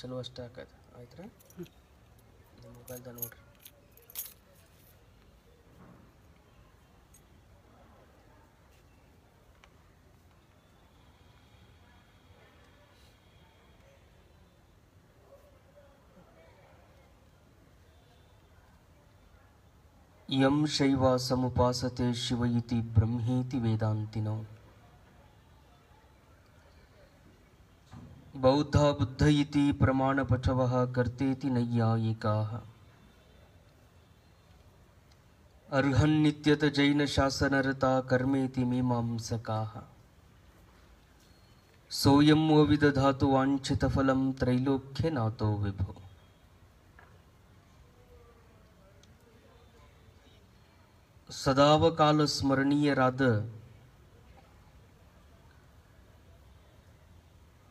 ಚಲೋ ಅಷ್ಟೇ ಹಾಕೈತೆ ಆಯ್ತು ರೀ ನಿಮ್ಮ ಮೊಬೈಲ್ದಾಗ ನೋಡ್ರಿ. ಯಂ ಶೈವ ಸಮುಪಾಸತೆ ಶಿವ ಇತಿ ಬ್ರಹ್ಮೇತಿ ವೇದಾಂತಿನೋ ಬೌದ್ಧ ಬುದ್ಧ ಇತಿ ಪ್ರಮಾಣ ಪಚವಃ ಕರ್ತೇತಿ ನೈಯಾಯಿಕಾಃ ಅರ್ಹನ್ನಿತ್ಯತ ಜೈನ ಶಾಸನರತಾ ಕರ್ಮೇತಿ ಮೀಮಾಂಸಕಾಃ ಸೋಯಂ ವಿದಧಾತು ವಾಂಛಿತ ಫಲಂ ತ್ರೈಲೋಕ್ಯನಾಥೋ ವಿಭೋ. ಸದಾವಕಾಲ ಸ್ಮರಣೀಯರಾದ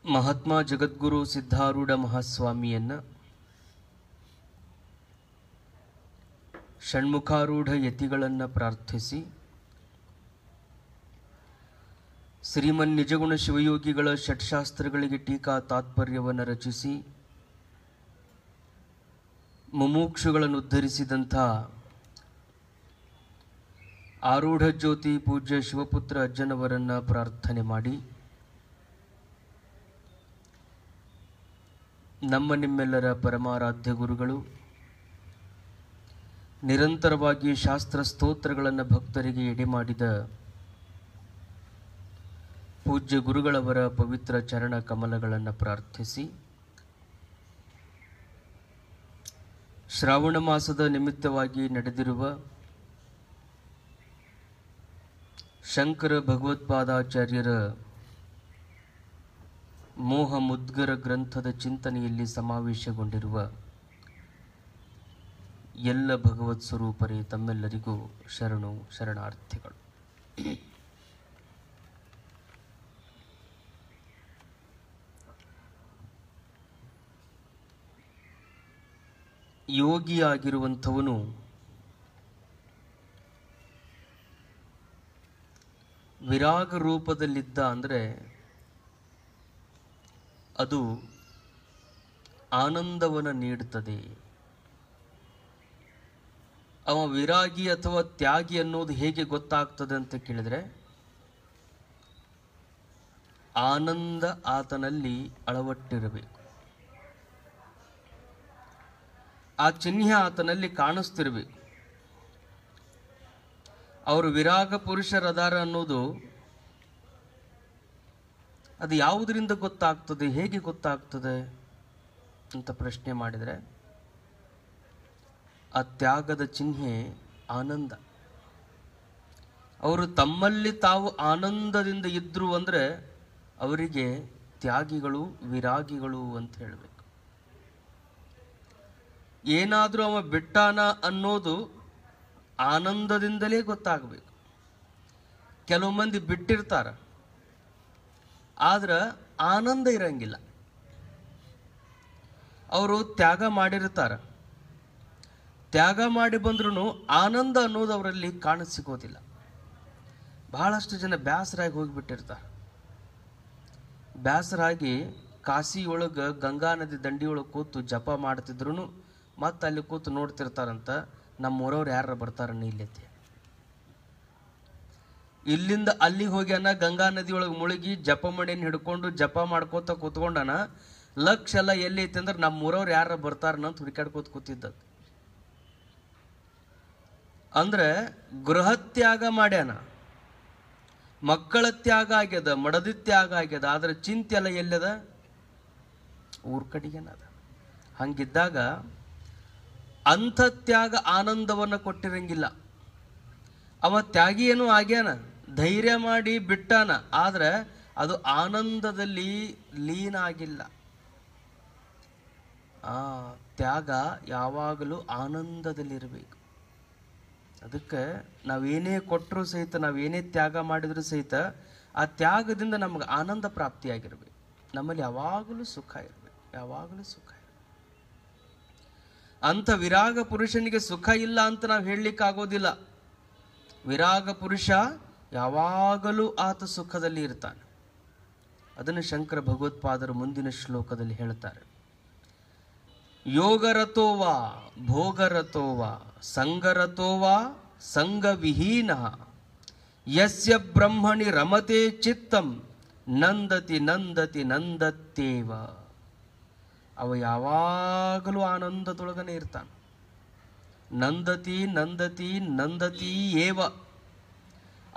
ಮಹಾತ್ಮ ಜಗದ್ಗುರು ಸಿದ್ಧಾರೂಢ ಮಹಾಸ್ವಾಮಿಯನ್ನ ಷಣ್ಮುಖಾರೂಢ ಯತಿಗಳನ್ನು ಪ್ರಾರ್ಥಿಸಿ ಶ್ರೀಮನ್ ನಿಜಗುಣ ಶಿವಯೋಗಿಗಳ ಷಟ್ಶಾಸ್ತ್ರಗಳಿಗೆ ಟೀಕಾ ತಾತ್ಪರ್ಯವನ್ನು ರಚಿಸಿ ಮುಮುಕ್ಷುಗಳನ್ನು ಉದ್ಧರಿಸಿದಂಥ ಆರೂಢ ಜ್ಯೋತಿ ಪೂಜ್ಯ ಶಿವಪುತ್ರ ಅಜ್ಜನವರನ್ನು ಪ್ರಾರ್ಥನೆ ಮಾಡಿ ನಮ್ಮ ನಿಮ್ಮೆಲ್ಲರ ಪರಮಾರಾಧ್ಯ ಗುರುಗಳು ನಿರಂತರವಾಗಿ ಶಾಸ್ತ್ರ ಸ್ತೋತ್ರಗಳನ್ನು ಭಕ್ತರಿಗೆ ಎಡೆಮಾಡಿದ ಪೂಜ್ಯ ಗುರುಗಳವರ ಪವಿತ್ರ ಚರಣ ಕಮಲಗಳನ್ನು ಪ್ರಾರ್ಥಿಸಿ ಶ್ರಾವಣ ಮಾಸದ ನಿಮಿತ್ತವಾಗಿ ನಡೆದಿರುವ ಶಂಕರ ಭಗವತ್ಪಾದಾಚಾರ್ಯರ ಮೋಹ ಮುದ್ಗರ ಗ್ರಂಥದ ಚಿಂತನೆಯಲ್ಲಿ ಸಮಾವೇಶಗೊಂಡಿರುವ ಎಲ್ಲ ಭಗವತ್ ಸ್ವರೂಪರೇ ತಮ್ಮೆಲ್ಲರಿಗೂ ಶರಣು ಶರಣಾರ್ಥಿಗಳು. ಯೋಗಿಯಾಗಿರುವಂಥವನು ವಿರಾಗ ರೂಪದಲ್ಲಿದ್ದ ಅಂದರೆ ಅದು ಆನಂದವನ್ನು ನೀಡುತ್ತದೆ. ಅವ ವಿರಾಗಿ ಅಥವಾ ತ್ಯಾಗಿ ಅನ್ನೋದು ಹೇಗೆ ಗೊತ್ತಾಗ್ತದೆ ಅಂತ ಕೇಳಿದರೆ ಆನಂದ ಆತನಲ್ಲಿ ಅಳವಟ್ಟಿರಬೇಕು, ಆ ಚಿಹ್ನೆ ಆತನಲ್ಲಿ ಕಾಣಿಸ್ತಿರಬೇಕು. ಅವರು ವಿರಾಗ ಪುರುಷರದಾರ ಅನ್ನೋದು ಅದು ಯಾವುದರಿಂದ ಗೊತ್ತಾಗ್ತದೆ, ಹೇಗೆ ಗೊತ್ತಾಗ್ತದೆ ಅಂತ ಪ್ರಶ್ನೆ ಮಾಡಿದರೆ ಆ ತ್ಯಾಗದ ಚಿಹ್ನೆ ಆನಂದ. ಅವರು ತಮ್ಮಲ್ಲಿ ತಾವು ಆನಂದದಿಂದ ಇದ್ರು ಅಂದರೆ ಅವರಿಗೆ ತ್ಯಾಗಿಗಳು ವಿರಾಗಿಗಳು ಅಂತ ಹೇಳಬೇಕು. ಏನಾದರೂ ಅವ ಬಿಟ್ಟಾನ ಅನ್ನೋದು ಆನಂದದಿಂದಲೇ ಗೊತ್ತಾಗಬೇಕು. ಕೆಲವು ಮಂದಿ ಬಿಟ್ಟಿರ್ತಾರ, ಆದ್ರೆ ಆನಂದ ಇರಂಗಿಲ್ಲ. ಅವರು ತ್ಯಾಗ ಮಾಡಿರ್ತಾರ, ತ್ಯಾಗ ಮಾಡಿ ಬಂದ್ರೂ ಆನಂದ ಅನ್ನೋದು ಅವರಲ್ಲಿ ಕಾಣಸಿಗೋದಿಲ್ಲ. ಬಹಳಷ್ಟು ಜನ ಬ್ಯಾಸರಾಗಿ ಹೋಗಿಬಿಟ್ಟಿರ್ತಾರೆ. ಬ್ಯಾಸರಾಗಿ ಕಾಶಿಯೊಳಗೆ ಗಂಗಾ ನದಿ ದಂಡಿಯೊಳಗೆ ಕೂತು ಜಪ ಮಾಡ್ತಿದ್ರು ಮತ್ತೆ ಅಲ್ಲಿ ಕೂತು ನೋಡ್ತಿರ್ತಾರಂತ ನಮ್ಮೂರವ್ರು ಯಾರ ಬರ್ತಾರನ್ನ ಇಲ್ಲೈತಿ. ಇಲ್ಲಿಂದ ಅಲ್ಲಿಗೆ ಹೋಗ್ಯಾನ, ಗಂಗಾ ನದಿಯೊಳಗೆ ಮುಳುಗಿ ಜಪ ಮಣಿಯನ್ನು ಹಿಡ್ಕೊಂಡು ಜಪ ಮಾಡ್ಕೋತ ಕೂತ್ಕೊಂಡಾನ. ಲಕ್ಷ ಎಲ್ಲ ಎಲ್ಲೈತಿ ಅಂದ್ರೆ ನಮ್ಮೂರವ್ರು ಯಾರ ಬರ್ತಾರನ್ನ ಹುಡುಕಾಡ್ಕೋತ ಕೂತಿದ್ದ. ಅಂದ್ರೆ ಗೃಹ ತ್ಯಾಗ ಮಾಡ್ಯಾನ, ಮಕ್ಕಳ ತ್ಯಾಗ ಆಗ್ಯದ, ಮಡದಿ ತ್ಯಾಗ ಆಗ್ಯದ, ಆದ್ರೆ ಚಿಂತೆ ಎಲ್ಲ ಎಲ್ಲದ ಊರ್ ಕಡೆಗೇನದ. ಹಂಗಿದ್ದಾಗ ಅಂಥ ತ್ಯಾಗ ಆನಂದವನ್ನು ಕೊಟ್ಟಿರಂಗಿಲ್ಲ. ಅವ ತ್ಯಾಗಿ ಏನೂ ಆಗ್ಯಾನ, ಧೈರ್ಯ ಮಾಡಿ ಬಿಟ್ಟಾನ, ಆದ್ರೆ ಅದು ಆನಂದದಲ್ಲಿ ಲೀನ ಆಗಿಲ್ಲ. ಆ ತ್ಯಾಗ ಯಾವಾಗಲೂ ಆನಂದದಲ್ಲಿರಬೇಕು. ಅದಕ್ಕೆ ನಾವೇನೇ ಕೊಟ್ಟರೂ ಸಹಿತ, ನಾವೇನೇ ತ್ಯಾಗ ಮಾಡಿದರೂ ಸಹಿತ ಆ ತ್ಯಾಗದಿಂದ ನಮಗೆ ಆನಂದ ಪ್ರಾಪ್ತಿಯಾಗಿರ್ಬೇಕು. ನಮ್ಮಲ್ಲಿ ಯಾವಾಗಲೂ ಸುಖ ಇರಬೇಕು, ಯಾವಾಗಲೂ ಸುಖ ಇರಬೇಕು. ಅಂಥ ವಿರಾಗ ಪುರುಷನಿಗೆ ಸುಖ ಇಲ್ಲ ಅಂತ ನಾವು ಹೇಳಲಿಕ್ಕಾಗೋದಿಲ್ಲ. ವಿರಾಗ ಪುರುಷ ಯಾವಾಗಲೂ ಆತ ಸುಖದಲ್ಲಿ ಇರ್ತಾನೆ. ಅದನ್ನು ಶಂಕರ ಭಗವತ್ಪಾದರು ಮುಂದಿನ ಶ್ಲೋಕದಲ್ಲಿ ಹೇಳ್ತಾರೆ. ಯೋಗರತೋವಾ ಭೋಗರತೋವಾ ಸಂಗರತೋವಾ ಸಂಗವಿಹೀನ ಯಸ್ಯ ಬ್ರಹ್ಮಣಿ ರಮತೆ ಚಿತ್ತಂ ನಂದತಿ ನಂದತಿ ನಂದತ್ತೇವ. ಅವ ಯಾವಾಗಲೂ ಆನಂದದೊಳಗನೆ ಇರ್ತಾನೆ. ನಂದತಿ ನಂದತಿ ನಂದತಿ ಏವ.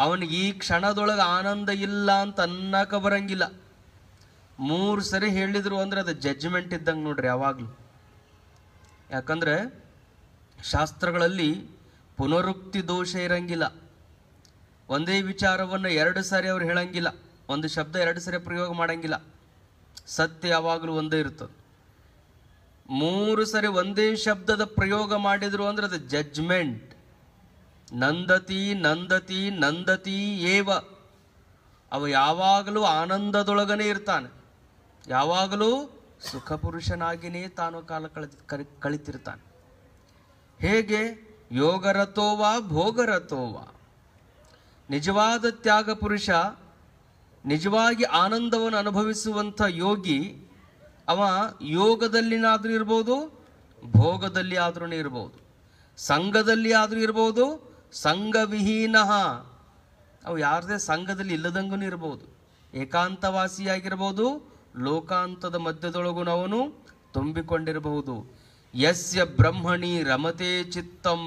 ಅವನಿಗೆ ಈ ಕ್ಷಣದೊಳಗೆ ಆನಂದ ಇಲ್ಲ ಅಂತ ಅನ್ನಕ ಬರಂಗಿಲ್ಲ. 3 ಸರಿ ಹೇಳಿದ್ರು ಅಂದ್ರೆ ಅದು ಜಡ್ಜ್ಮೆಂಟ್ ಇದ್ದಂಗೆ ನೋಡ್ರಿ ಯಾವಾಗಲೂ. ಯಾಕಂದ್ರೆ ಶಾಸ್ತ್ರಗಳಲ್ಲಿ ಪುನರುಕ್ತಿ ದೋಷ ಇರಂಗಿಲ್ಲ. ಒಂದೇ ವಿಚಾರವನ್ನು 2 ಸಾರಿ ಅವ್ರು ಹೇಳಂಗಿಲ್ಲ. ಒಂದು ಶಬ್ದ 2 ಸರಿ ಪ್ರಯೋಗ ಮಾಡಂಗಿಲ್ಲ. ಸತ್ಯ ಯಾವಾಗಲೂ ಒಂದೇ ಇರ್ತದೆ. 3 ಸರಿ ಒಂದೇ ಶಬ್ದದ ಪ್ರಯೋಗ ಮಾಡಿದ್ರು ಅಂದ್ರೆ ಅದು ಜಡ್ಜ್ಮೆಂಟ್. ನಂದತಿ ನಂದತಿ ನಂದತಿ ಏವ. ಅವ ಯಾವಾಗಲೂ ಆನಂದದೊಳಗನೆ ಇರ್ತಾನೆ. ಯಾವಾಗಲೂ ಸುಖ ಪುರುಷನಾಗಿಯೇ ತಾನು ಕಾಲ ಕಳಿತಿರ್ತಾನೆ. ಹೇಗೆ? ಯೋಗರತೋವಾ ಭೋಗರತೋವಾ. ನಿಜವಾದ ತ್ಯಾಗ ಪುರುಷ, ನಿಜವಾಗಿ ಆನಂದವನ್ನು ಅನುಭವಿಸುವಂಥ ಯೋಗಿ, ಅವ ಯೋಗದಲ್ಲಿನಾದರೂ ಇರ್ಬೋದು, ಭೋಗದಲ್ಲಿ ಆದ್ರೂ ಇರ್ಬೋದು, ಸಂಘದಲ್ಲಿ ಆದರೂ ಇರ್ಬೋದು, ಸಂಘವಿಹೀನ. ಅವು ಯಾರದೇ ಸಂಘದಲ್ಲಿ ಇಲ್ಲದಂಗೂ ಇರ್ಬೋದು. ಏಕಾಂತವಾಸಿಯಾಗಿರ್ಬೋದು, ಲೋಕಾಂತದ ಮಧ್ಯದೊಳಗೂ ಅವನು ತುಂಬಿಕೊಂಡಿರಬಹುದು. ಯಸ್ಯ ಬ್ರಹ್ಮಣಿ ರಮತೆ ಚಿತ್ತಂ.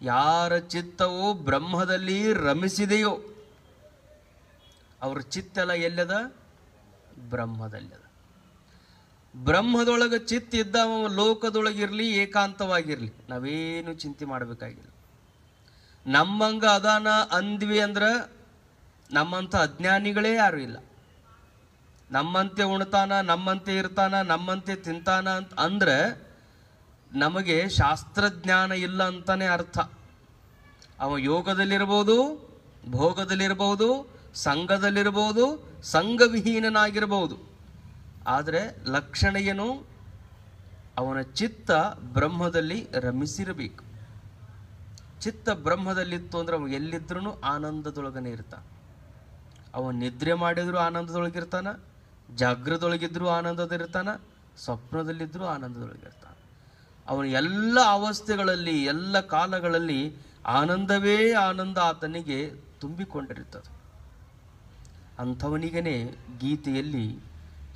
ಯಾರ ಚಿತ್ತವು ಬ್ರಹ್ಮದಲ್ಲಿ ರಮಿಸಿದೆಯೋ ಅವ್ರ ಚಿತ್ತೆಲ್ಲ ಎಲ್ಲದ? ಬ್ರಹ್ಮದಲ್ಲದ. ಬ್ರಹ್ಮದೊಳಗೆ ಚಿತ್ತ ಇದ್ದವ ಲೋಕದೊಳಗಿರಲಿ, ಏಕಾಂತವಾಗಿರಲಿ, ನಾವೇನು ಚಿಂತೆ ಮಾಡಬೇಕಾಗಿಲ್ಲ. ನಮ್ಮಂಗ ಅದಾನ ಅಂದ್ವಿ ಅಂದ್ರೆ ನಮ್ಮಂಥ ಅಜ್ಞಾನಿಗಳೇ ಯಾರು ಇಲ್ಲ. ನಮ್ಮಂತೆ ಉಣ್ತಾನ, ನಮ್ಮಂತೆ ಇರ್ತಾನ, ನಮ್ಮಂತೆ ತಿಂತಾನ ಅಂತ ಅಂದ್ರೆ ನಮಗೆ ಶಾಸ್ತ್ರಜ್ಞಾನ ಇಲ್ಲ ಅಂತಾನೆ ಅರ್ಥ. ಅವ ಯೋಗದಲ್ಲಿರ್ಬೋದು, ಭೋಗದಲ್ಲಿರ್ಬೋದು, ಸಂಘದಲ್ಲಿರ್ಬೋದು, ಸಂಘವಿಹೀನನಾಗಿರ್ಬೋದು. ಆದರೆ ಲಕ್ಷಣ ಏನು? ಅವನ ಚಿತ್ತ ಬ್ರಹ್ಮದಲ್ಲಿ ರಮಿಸಿರಬೇಕು. ಚಿತ್ತ ಬ್ರಹ್ಮದಲ್ಲಿತ್ತು ಅಂದ್ರೆ ಅವ ಎಲ್ಲಿದ್ರೂ ಆನಂದದೊಳಗನೆ ಇರ್ತಾನೆ. ಅವನು ನಿದ್ರೆ ಮಾಡಿದ್ರು ಆನಂದದೊಳಗಿರ್ತಾನ, ಜಾಗೃತದೊಳಗಿದ್ರೂ ಆನಂದದಿರ್ತಾನ, ಸ್ವಪ್ನದಲ್ಲಿದ್ದರೂ ಆನಂದದೊಳಗಿರ್ತಾನೆ. ಅವನ ಎಲ್ಲ ಅವಸ್ಥೆಗಳಲ್ಲಿ, ಎಲ್ಲ ಕಾಲಗಳಲ್ಲಿ ಆನಂದವೇ ಆನಂದ ಆತನಿಗೆ ತುಂಬಿಕೊಂಡಿರುತ್ತದೆ. ಅಂಥವನಿಗೇ ಗೀತೆಯಲ್ಲಿ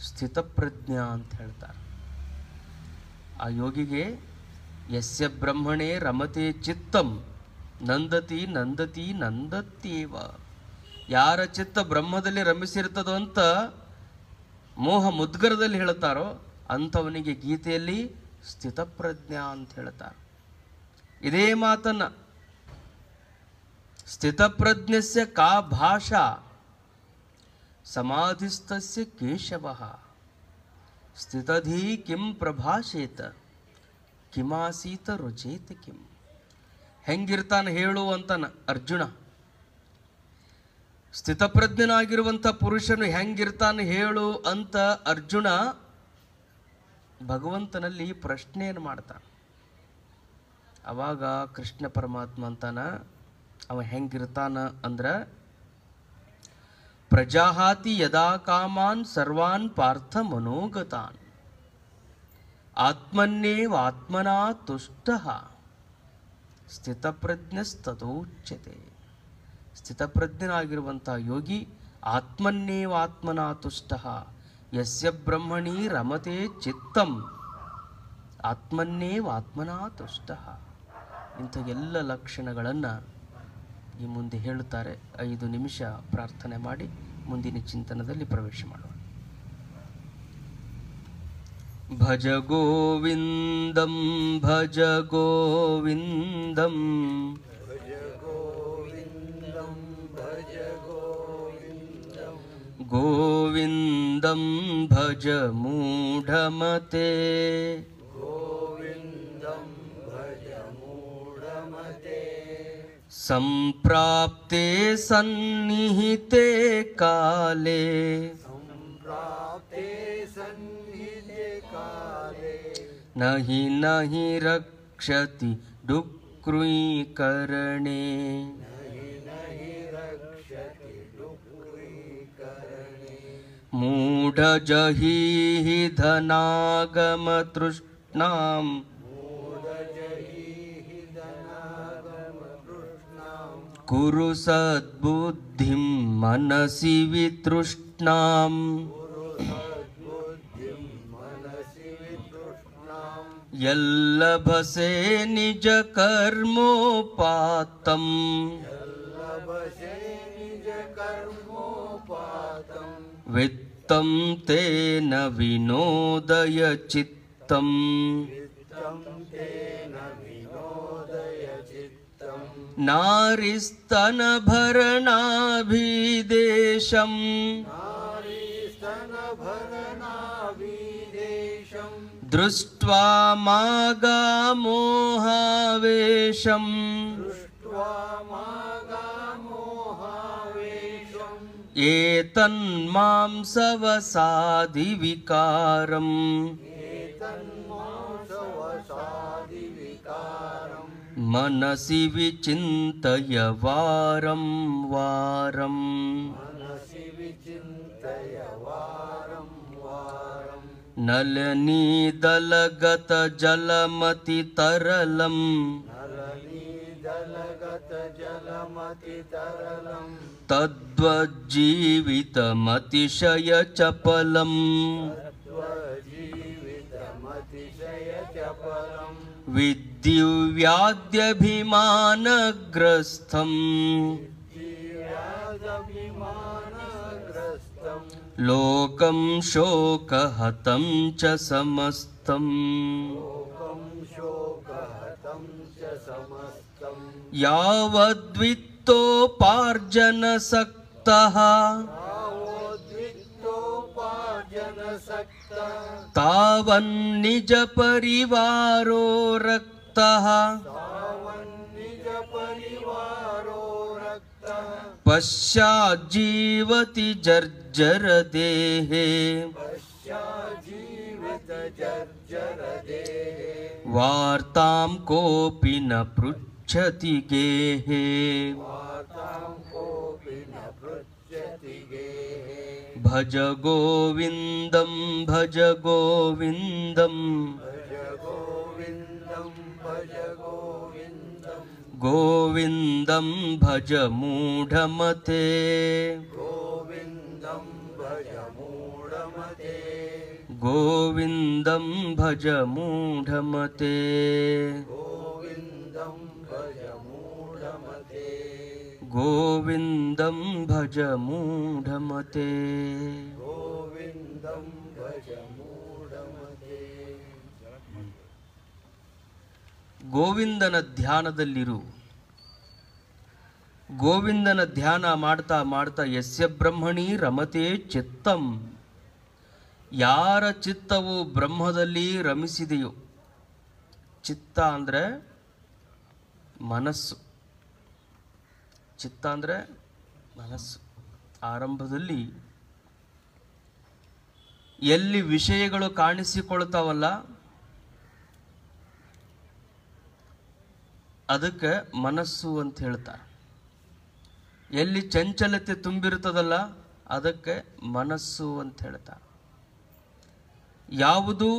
ಸ್ಥಿತಪ್ರಜ್ಞ ಅಂತ ಹೇಳ್ತಾರೆ. ಆ ಯೋಗಿಗೆ ಯಸ್ಯ ಬ್ರಹ್ಮಣೇ ರಮತೆ ಚಿತ್ತಂ ನಂದತಿ ನಂದತಿ ನಂದತ್ಯೇವ. ಯಾರ ಚಿತ್ತ ಬ್ರಹ್ಮದಲ್ಲಿ ರಮಿಸಿರ್ತದೋ ಅಂತ ಮೋಹ ಮುದ್ಗರದಲ್ಲಿ ಹೇಳ್ತಾರೋ ಅಂಥವನಿಗೆ ಗೀತೆಯಲ್ಲಿ ಸ್ಥಿತಪ್ರಜ್ಞ ಅಂತ ಹೇಳ್ತಾರೆ. ಇದೇ ಮಾತನ್ನ ಸ್ಥಿತಪ್ರಜ್ಞಸ್ಯ ಕಾ ಭಾಷಾ ಸಮಾಧಿಸ್ಥಸ್ಯ ಕೇಶವಃ ಸ್ಥಿತಧೀ ಕಿಂ ಪ್ರಭಾಷೇತ ಕಿಮಾಸೀತ ರುಚೇತ ಕಿಂ. ಹೆಂಗಿರ್ತಾನೆ ಹೇಳು ಅಂತಾನ ಅರ್ಜುನ. ಸ್ಥಿತಪ್ರಜ್ಞನಾಗಿರುವಂಥ ಪುರುಷನು ಹೆಂಗಿರ್ತಾನೆ ಹೇಳು ಅಂತ ಅರ್ಜುನ ಭಗವಂತನಲ್ಲಿ ಪ್ರಶ್ನೆಯನ್ನು ಮಾಡ್ತಾನೆ. ಅವಾಗ ಕೃಷ್ಣ ಪರಮಾತ್ಮ ಅಂತಾನ, ಅವ ಹೆಂಗಿರ್ತಾನ ಅಂದ್ರ ಪ್ರಜಾಹಾತಿ ಯದಾ ಕಾಮಾನ್ ಸರ್ವಾನ್ ಪಾರ್ಥ ಮನೋಗತಾನ್ ಆತ್ಮನ್ನೇವಾತ್ಮನಾ ತುಷ್ಟಃ ಸ್ಥಿತಪ್ರಜ್ಞಸ್ತದೋಚ್ಯತೆ. ಸ್ಥಿತಪ್ರಜ್ಞನಾಗಿರುವಂಥ ಯೋಗಿ ಆತ್ಮನ್ನೇವಾತ್ಮನಾ ತುಷ್ಟಃ ಯಸ್ಯ ಬ್ರಹ್ಮಣಿ ರಮತೆ ಚಿತ್ತಂ ಆತ್ಮನ್ನೇವಾತ್ಮನಾ ತುಷ್ಟಃ. ಇಂಥ ಎಲ್ಲ ಲಕ್ಷಣಗಳನ್ನು ಈ ಮುಂದೆ ಹೇಳುತ್ತಾರೆ. 5 ನಿಮಿಷ ಪ್ರಾರ್ಥನೆ ಮಾಡಿ ಮುಂದಿನ ಚಿಂತನದಲ್ಲಿ ಪ್ರವೇಶ ಮಾಡೋಣ. ಭಜ ಗೋವಿಂದಂ ಭಜ ಗೋವಿಂದಂ ಗೋವಿಂದಂ ಭಜ ಮೂಢಮತೆ ಸಂಪ್ರಾಪ್ತೆ ಸನ್ನಿಹಿತೆ ಕಾಲೇ ನಹಿ ನಹಿ ರಕ್ಷತಿ ಡುಕ್ರೂಕರಣೆ ಮೂಢ ಮೂಢಜಹೀಹಿ ಧನಾಗಮ ತೃಷ್ಣಾಂ ಕುರು ಸದ್ಬುದ್ಧಿಂ ಮನಸಿ ವಿತೃಷ್ಣಾಂ ಯಲ್ಲಭಸೆ ನಿಜ ಕರ್ಮೋಪಾತಂ ವಿತ್ತಂ ತೇನ ವಿನೋದಯ ಚಿತ್ತಂ ನಾರಿಸ್ತನ ಭರಣಾಭಿದೇಶಂ ದೃಷ್ಟ್ವಾ ಮಾಗಾಮೋಹಾವೇಶಂ ಏತನ್ಮಾಂಸವಸಾದಿ ವಿಕಾರಂ ಮನಸಿ ವಿಚಿಂತಯ ವಾರಂ ವಾರಂ ನಲನೀದಲಗತ ಜಲಮತಿ ತರಲಂ ತದ್ವಜ್ಜೀವಿತಮತಿಶಯ ಚಪಲಂ ವಿದ್ಯುವ್ಯಾದ್ಯಭಿಮಾನಗ್ರಸ್ಥಂ ಲೋಕಂ ಶೋಕಹತಂ ಚ ಸಮಸ್ತಂ ಯಾವದ್ವಿತ್ತೋಪಾರ್ಜನಸಕ್ತಃ ತಾವನ್ನಿಜ ಪರಿವಾರೋ ರಕ್ತಃ ಪಶ್ಚಾಜ್ಜೀವತಿ ಜರ್ಜರ ದೇಹೇ ವಾರ್ತಾಂ ಕೋಪಿ ನ ಪೃಚ್ಛತಿ ಗೇಹೇ ಭಜ ಗೋವಿಂದಂ ಭಜ ಗೋವಿಂದಂ ಗೋವಿಂದಂ ಭಜ ಮೂಢಮತೆ ಗೋವಿಂದಂ ಭಜ ಮೂಢಮತೆ ಗೋವಿಂದಂ ಭಜ ಮೂಢಮತೆ ಗೋವಿಂದನ ಧ್ಯಾನದಲ್ಲಿರು. ಗೋವಿಂದನ ಧ್ಯಾನ ಮಾಡ್ತಾ ಮಾಡ್ತಾ ಯಸ್ಯ ಬ್ರಹ್ಮಣಿ ರಮತೆ ಚಿತ್ತಂ, ಯಾರ ಚಿತ್ತವು ಬ್ರಹ್ಮದಲ್ಲಿ ರಮಿಸಿದೆಯೋ. ಚಿತ್ತ ಅಂದರೆ ಮನಸ್ಸು, ಚಿತ್ತ ಅಂದರೆ ಮನಸ್ಸು. ಆರಂಭದಲ್ಲಿ ಎಲ್ಲಿ ವಿಷಯಗಳು ಕಾಣಿಸಿಕೊಳ್ತಾವಲ್ಲ ಅದಕ್ಕೆ ಮನಸ್ಸು ಅಂತ ಹೇಳ್ತಾರೆ. ಎಲ್ಲಿ ಚಂಚಲತೆ ತುಂಬಿರುತ್ತದಲ್ಲ ಅದಕ್ಕೆ ಮನಸ್ಸು ಅಂತ ಹೇಳ್ತಾರೆ. ಯಾವುದು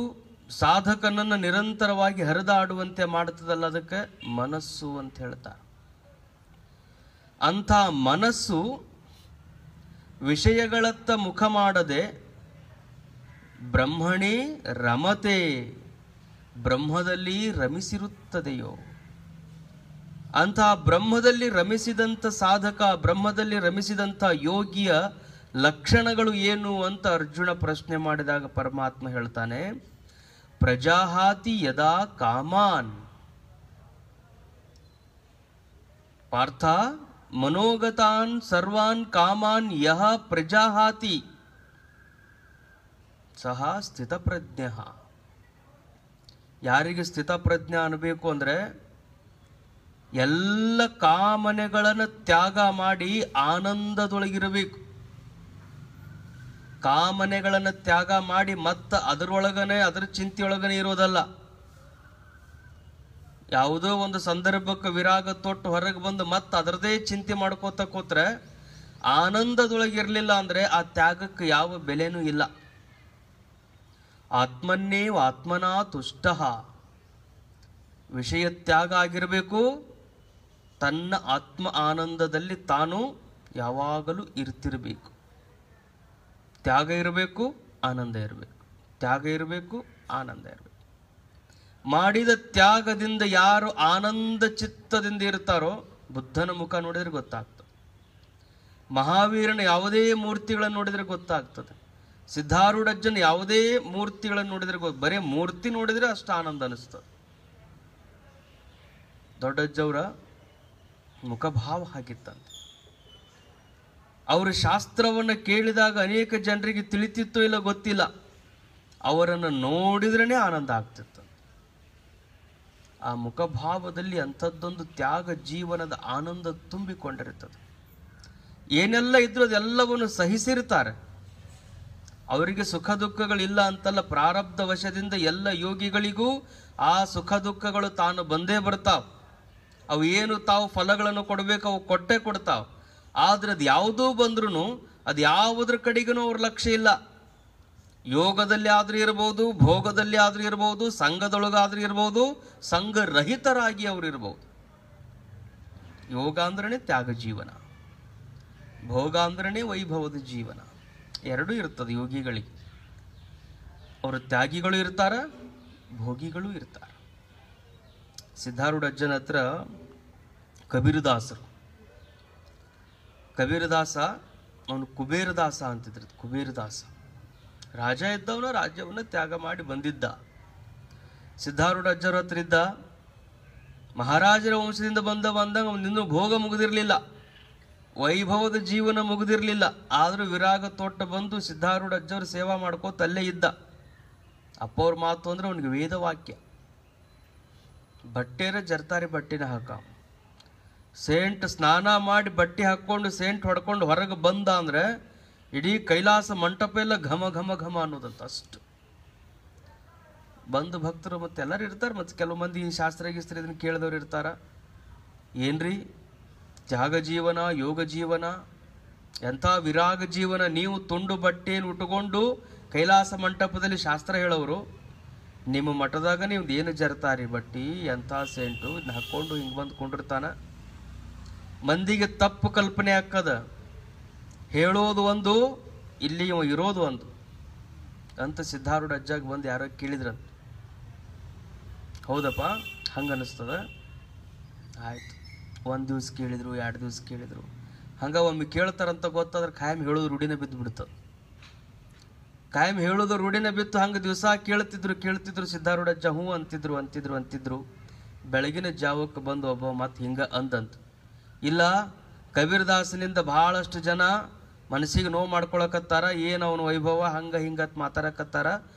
ಸಾಧಕನನ್ನು ನಿರಂತರವಾಗಿ ಹರಿದಾಡುವಂತೆ ಮಾಡುತ್ತದಲ್ಲ ಅದಕ್ಕೆ ಮನಸ್ಸು ಅಂತ ಹೇಳ್ತಾರೆ. ಅಂಥ ಮನಸ್ಸು ವಿಷಯಗಳತ್ತ ಮುಖ ಮಾಡದೆ ಬ್ರಹ್ಮಣೇ ರಮತೆ, ಬ್ರಹ್ಮದಲ್ಲಿ ರಮಿಸಿರುತ್ತದೆಯೋ. ಅಂಥ ಬ್ರಹ್ಮದಲ್ಲಿ ರಮಿಸಿದಂಥ ಸಾಧಕ, ಬ್ರಹ್ಮದಲ್ಲಿ ರಮಿಸಿದಂಥ ಯೋಗಿಯ ಲಕ್ಷಣಗಳು ಏನು ಅಂತ ಅರ್ಜುನ ಪ್ರಶ್ನೆ ಮಾಡಿದಾಗ ಪರಮಾತ್ಮ ಹೇಳ್ತಾನೆ, ಪ್ರಜಾಹಾತಿ ಯದಾ ಕಾಮಾನ್ ಪಾರ್ಥ ಮನೋಗತಾನ್ ಸರ್ವಾನ್ ಕಾಮಾನ್ ಯಹ ಪ್ರಜಾಹಾತಿ ಸಹ ಸ್ಥಿತಪ್ರಜ್ಞ. ಯಾರಿಗೆ ಸ್ಥಿತಪ್ರಜ್ಞ ಅನ್ನಬೇಕು ಅಂದರೆ ಎಲ್ಲ ಕಾಮನೆಗಳನ್ನು ತ್ಯಾಗ ಮಾಡಿ ಆನಂದದೊಳಗಿರಬೇಕು. ಕಾಮನೆಗಳನ್ನು ತ್ಯಾಗ ಮಾಡಿ ಮತ್ತೆ ಅದರೊಳಗನೆ ಅದರ ಚಿಂತೆಯೊಳಗನೆ ಇರೋದಲ್ಲ. ಯಾವುದೋ ಒಂದು ಸಂದರ್ಭಕ್ಕೆ ವಿರಾಗ ತೊಟ್ಟು ಹೊರಗೆ ಬಂದು ಮತ್ತೆ ಅದರದೇ ಚಿಂತೆ ಮಾಡ್ಕೋತ ಕೂತ್ರೆ ಆನಂದದೊಳಗಿರಲಿಲ್ಲ ಅಂದರೆ ಆ ತ್ಯಾಗಕ್ಕೆ ಯಾವ ಬೆಲೆನೂ ಇಲ್ಲ. ಆತ್ಮನ್ನೇವ ಆತ್ಮನಾ ತುಷ್ಟ. ವಿಷಯ ತ್ಯಾಗ ಆಗಿರಬೇಕು, ತನ್ನ ಆತ್ಮ ಆನಂದದಲ್ಲಿ ತಾನು ಯಾವಾಗಲೂ ಇರ್ತಿರಬೇಕು. ತ್ಯಾಗ ಇರಬೇಕು, ಆನಂದ ಇರಬೇಕು. ತ್ಯಾಗ ಇರಬೇಕು, ಆನಂದ ಇರಬೇಕು. ಮಾಡಿದ ತ್ಯಾಗದಿಂದ ಯಾರು ಆನಂದ ಚಿತ್ತದಿಂದ ಇರ್ತಾರೋ, ಬುದ್ಧನ ಮುಖ ನೋಡಿದ್ರೆ ಗೊತ್ತಾಗ್ತದೆ, ಮಹಾವೀರನ ಯಾವುದೇ ಮೂರ್ತಿಗಳನ್ನು ನೋಡಿದರೆ ಗೊತ್ತಾಗ್ತದೆ, ಸಿದ್ಧಾರೂಢಜ್ಜನ ಯಾವುದೇ ಮೂರ್ತಿಗಳನ್ನು ನೋಡಿದರೆ ಬರೀ ಮೂರ್ತಿ ನೋಡಿದರೆ ಅಷ್ಟು ಆನಂದ ಅನಿಸ್ತದೆ. ದೊಡ್ಡಜ್ಜವರ ಮುಖಭಾವ ಹಾಗಿತ್ತಂತೆ. ಅವರು ಶಾಸ್ತ್ರವನ್ನು ಕೇಳಿದಾಗ ಅನೇಕ ಜನರಿಗೆ ತಿಳಿತಿತ್ತೋ ಇಲ್ಲ ಗೊತ್ತಿಲ್ಲ, ಅವರನ್ನು ನೋಡಿದ್ರೇ ಆನಂದ ಆಗ್ತಿತ್ತು. ಆ ಮುಖಭಾವದಲ್ಲಿ ಅಂಥದ್ದೊಂದು ತ್ಯಾಗ ಜೀವನದ ಆನಂದ ತುಂಬಿಕೊಂಡಿರುತ್ತದೆ. ಏನೆಲ್ಲ ಇದ್ರೂ ಅದೆಲ್ಲವನ್ನು ಸಹಿಸಿರ್ತಾರೆ. ಅವರಿಗೆ ಸುಖ ದುಃಖಗಳಿಲ್ಲ ಅಂತಲ್ಲ, ಪ್ರಾರಬ್ಧ ವಶದಿಂದ ಎಲ್ಲ ಯೋಗಿಗಳಿಗೂ ಆ ಸುಖ ದುಃಖಗಳು ತಾನು ಬಂದೇ ಬರ್ತಾವ. ಅವು ಏನು ತಾವು ಫಲಗಳನ್ನು ಕೊಡಬೇಕು ಅವು ಕೊಟ್ಟೇ ಕೊಡ್ತಾವ. ಆದ್ರೆ ಅದು ಯಾವುದೂ ಬಂದ್ರೂ ಅದು ಯಾವುದ್ರ ಕಡೆಗೂ ಅವ್ರ ಲಕ್ಷ್ಯ ಇಲ್ಲ. ಯೋಗದಲ್ಲಿ ಆದ್ರೂ ಇರ್ಬೋದು, ಭೋಗದಲ್ಲಿ ಆದ್ರೂ ಇರ್ಬೋದು, ಸಂಘದೊಳಗಾದ್ರೂ ಇರ್ಬೋದು, ಸಂಘರಹಿತರಾಗಿ ಅವರು ಇರ್ಬೋದು. ಯೋಗ ಅಂದ್ರೇ ತ್ಯಾಗ ಜೀವನ, ಭೋಗ ಅಂದ್ರೇ ವೈಭವದ ಜೀವನ. ಎರಡೂ ಇರ್ತದೆ ಯೋಗಿಗಳಿಗೆ. ಅವರು ತ್ಯಾಗಿಗಳು ಇರ್ತಾರ, ಭೋಗಿಗಳು ಇರ್ತಾರೆ. ಸಿದ್ಧಾರೂಢಜ್ಜನ ಹತ್ರ ಕಬೀರದಾಸರು, ಕಬೀರದಾಸ ಅವನು ಕುಬೇರದಾಸ ಅಂತಿದ್ರು. ಕುಬೇರದಾಸ ರಾಜ ಇದ್ದವನ ರಾಜ್ಯವನ್ನು ತ್ಯಾಗ ಮಾಡಿ ಬಂದಿದ್ದ. ಸಿದ್ಧಾರೂಢಜ್ಜರ ಹತ್ರ ಇದ್ದ. ಮಹಾರಾಜರ ವಂಶದಿಂದ ಬಂದಾಗ ಅವನಿನ್ನೂ ಭೋಗ ಮುಗಿದಿರಲಿಲ್ಲ, ವೈಭವದ ಜೀವನ ಮುಗಿದಿರಲಿಲ್ಲ. ಆದರೂ ವಿರಾಗ ತೋಟ ಬಂದು ಸಿದ್ಧಾರೂಢಜ್ಜವರು ಸೇವಾ ಮಾಡ್ಕೋತ ಅಲ್ಲೇ ಇದ್ದ. ಅಪ್ಪವ್ರ ಮಾತು ಅಂದ್ರೆ ಅವನಿಗೆ ವೇದವಾಕ್ಯ. ಬಟ್ಟೆರ ಜರ್ತಾರಿ ಬಟ್ಟೆನ ಹಾಕ, ಸೇಂಟ್ ಸ್ನಾನ ಮಾಡಿ ಬಟ್ಟೆ ಹಾಕ್ಕೊಂಡು ಸೇಂಟ್ ಹೊಡ್ಕೊಂಡು ಹೊರಗೆ ಬಂದ ಅಂದ್ರೆ ಇಡೀ ಕೈಲಾಸ ಮಂಟಪ ಎಲ್ಲ ಘಮ ಘಮ ಘಮ ಅನ್ನೋದಂತ. ಅಷ್ಟು ಬಂದು ಭಕ್ತರು ಮತ್ತೆ ಎಲ್ಲರೂ ಇರ್ತಾರೆ. ಮತ್ತು ಕೆಲವು ಮಂದಿ ಶಾಸ್ತ್ರ ಗೀಸ್ತ್ರ ಇದನ್ನು ಕೇಳಿದವ್ರು ಇರ್ತಾರ. ಏನ್ರಿ ತ್ಯಾಗ ಜೀವನ, ಯೋಗ ಜೀವನ, ಎಂಥ ವಿರಾಗ ಜೀವನ, ನೀವು ತುಂಡು ಬಟ್ಟೆಯನ್ನು ಉಟ್ಕೊಂಡು ಕೈಲಾಸ ಮಂಟಪದಲ್ಲಿ ಶಾಸ್ತ್ರ ಹೇಳೋರು, ನಿಮ್ಮ ಮಠದಾಗ ನೀವು ಏನು ಜರ್ತಾರಿ ಬಟ್ಟಿ, ಎಂಥ ಸೆಂಟು ಇದನ್ನ ಹಾಕ್ಕೊಂಡು ಹಿಂಗೆ ಬಂದು ಕೊಂಡಿರ್ತಾನ. ಮಂದಿಗೆ ತಪ್ಪು ಕಲ್ಪನೆ ಹಾಕದ, ಹೇಳೋದು ಒಂದು, ಇಲ್ಲಿ ಇರೋದು ಒಂದು ಅಂತ ಸಿದ್ಧಾರೂಢ ಅಜ್ಜಾಗ ಬಂದು ಯಾರೋ ಕೇಳಿದ್ರಂತ. ಹೌದಪ್ಪ ಹಂಗೆ ಅನ್ನಿಸ್ತದ. ಆಯ್ತು, ಒಂದು ದಿವ್ಸ ಕೇಳಿದ್ರು, 2 ದಿವ್ಸ ಕೇಳಿದ್ರು. ಹಂಗೆ ಒಮ್ಮೆ ಕೇಳ್ತಾರಂತ ಗೊತ್ತಾದ್ರೆ ಖಾಯಂ ಹೇಳೋದು ರೂಢಿನ ಬಿದ್ದು ಬಿಡ್ತದೆ. ಕಾಯಂ ಹೇಳೋದು ರೂಢಿನ ಬಿತ್ತು. ಹಂಗೆ ದಿವಸ ಕೇಳ್ತಿದ್ರು ಸಿದ್ಧಾರೂಢ ಅಜ್ಜ. ಹ್ಞೂ ಅಂತಿದ್ರು. ಬೆಳಗಿನ ಜಾವಕ್ಕೆ ಬಂದು ಒಬ್ಬ ಮತ್ತೆ ಹಿಂಗೆ ಅಂದಂತ, ಇಲ್ಲ ಕಬೀರದಾಸನಿಂದ ಬಹಳಷ್ಟು ಜನ ಮನಸ್ಸಿಗೆ ನೋವು ಮಾಡ್ಕೊಳಕತ್ತಾರ, ಏನು ಅವನ ವೈಭವ ಹಂಗೆ ಹಿಂಗತ್ ಮಾತಾಡಕತ್ತಾರ,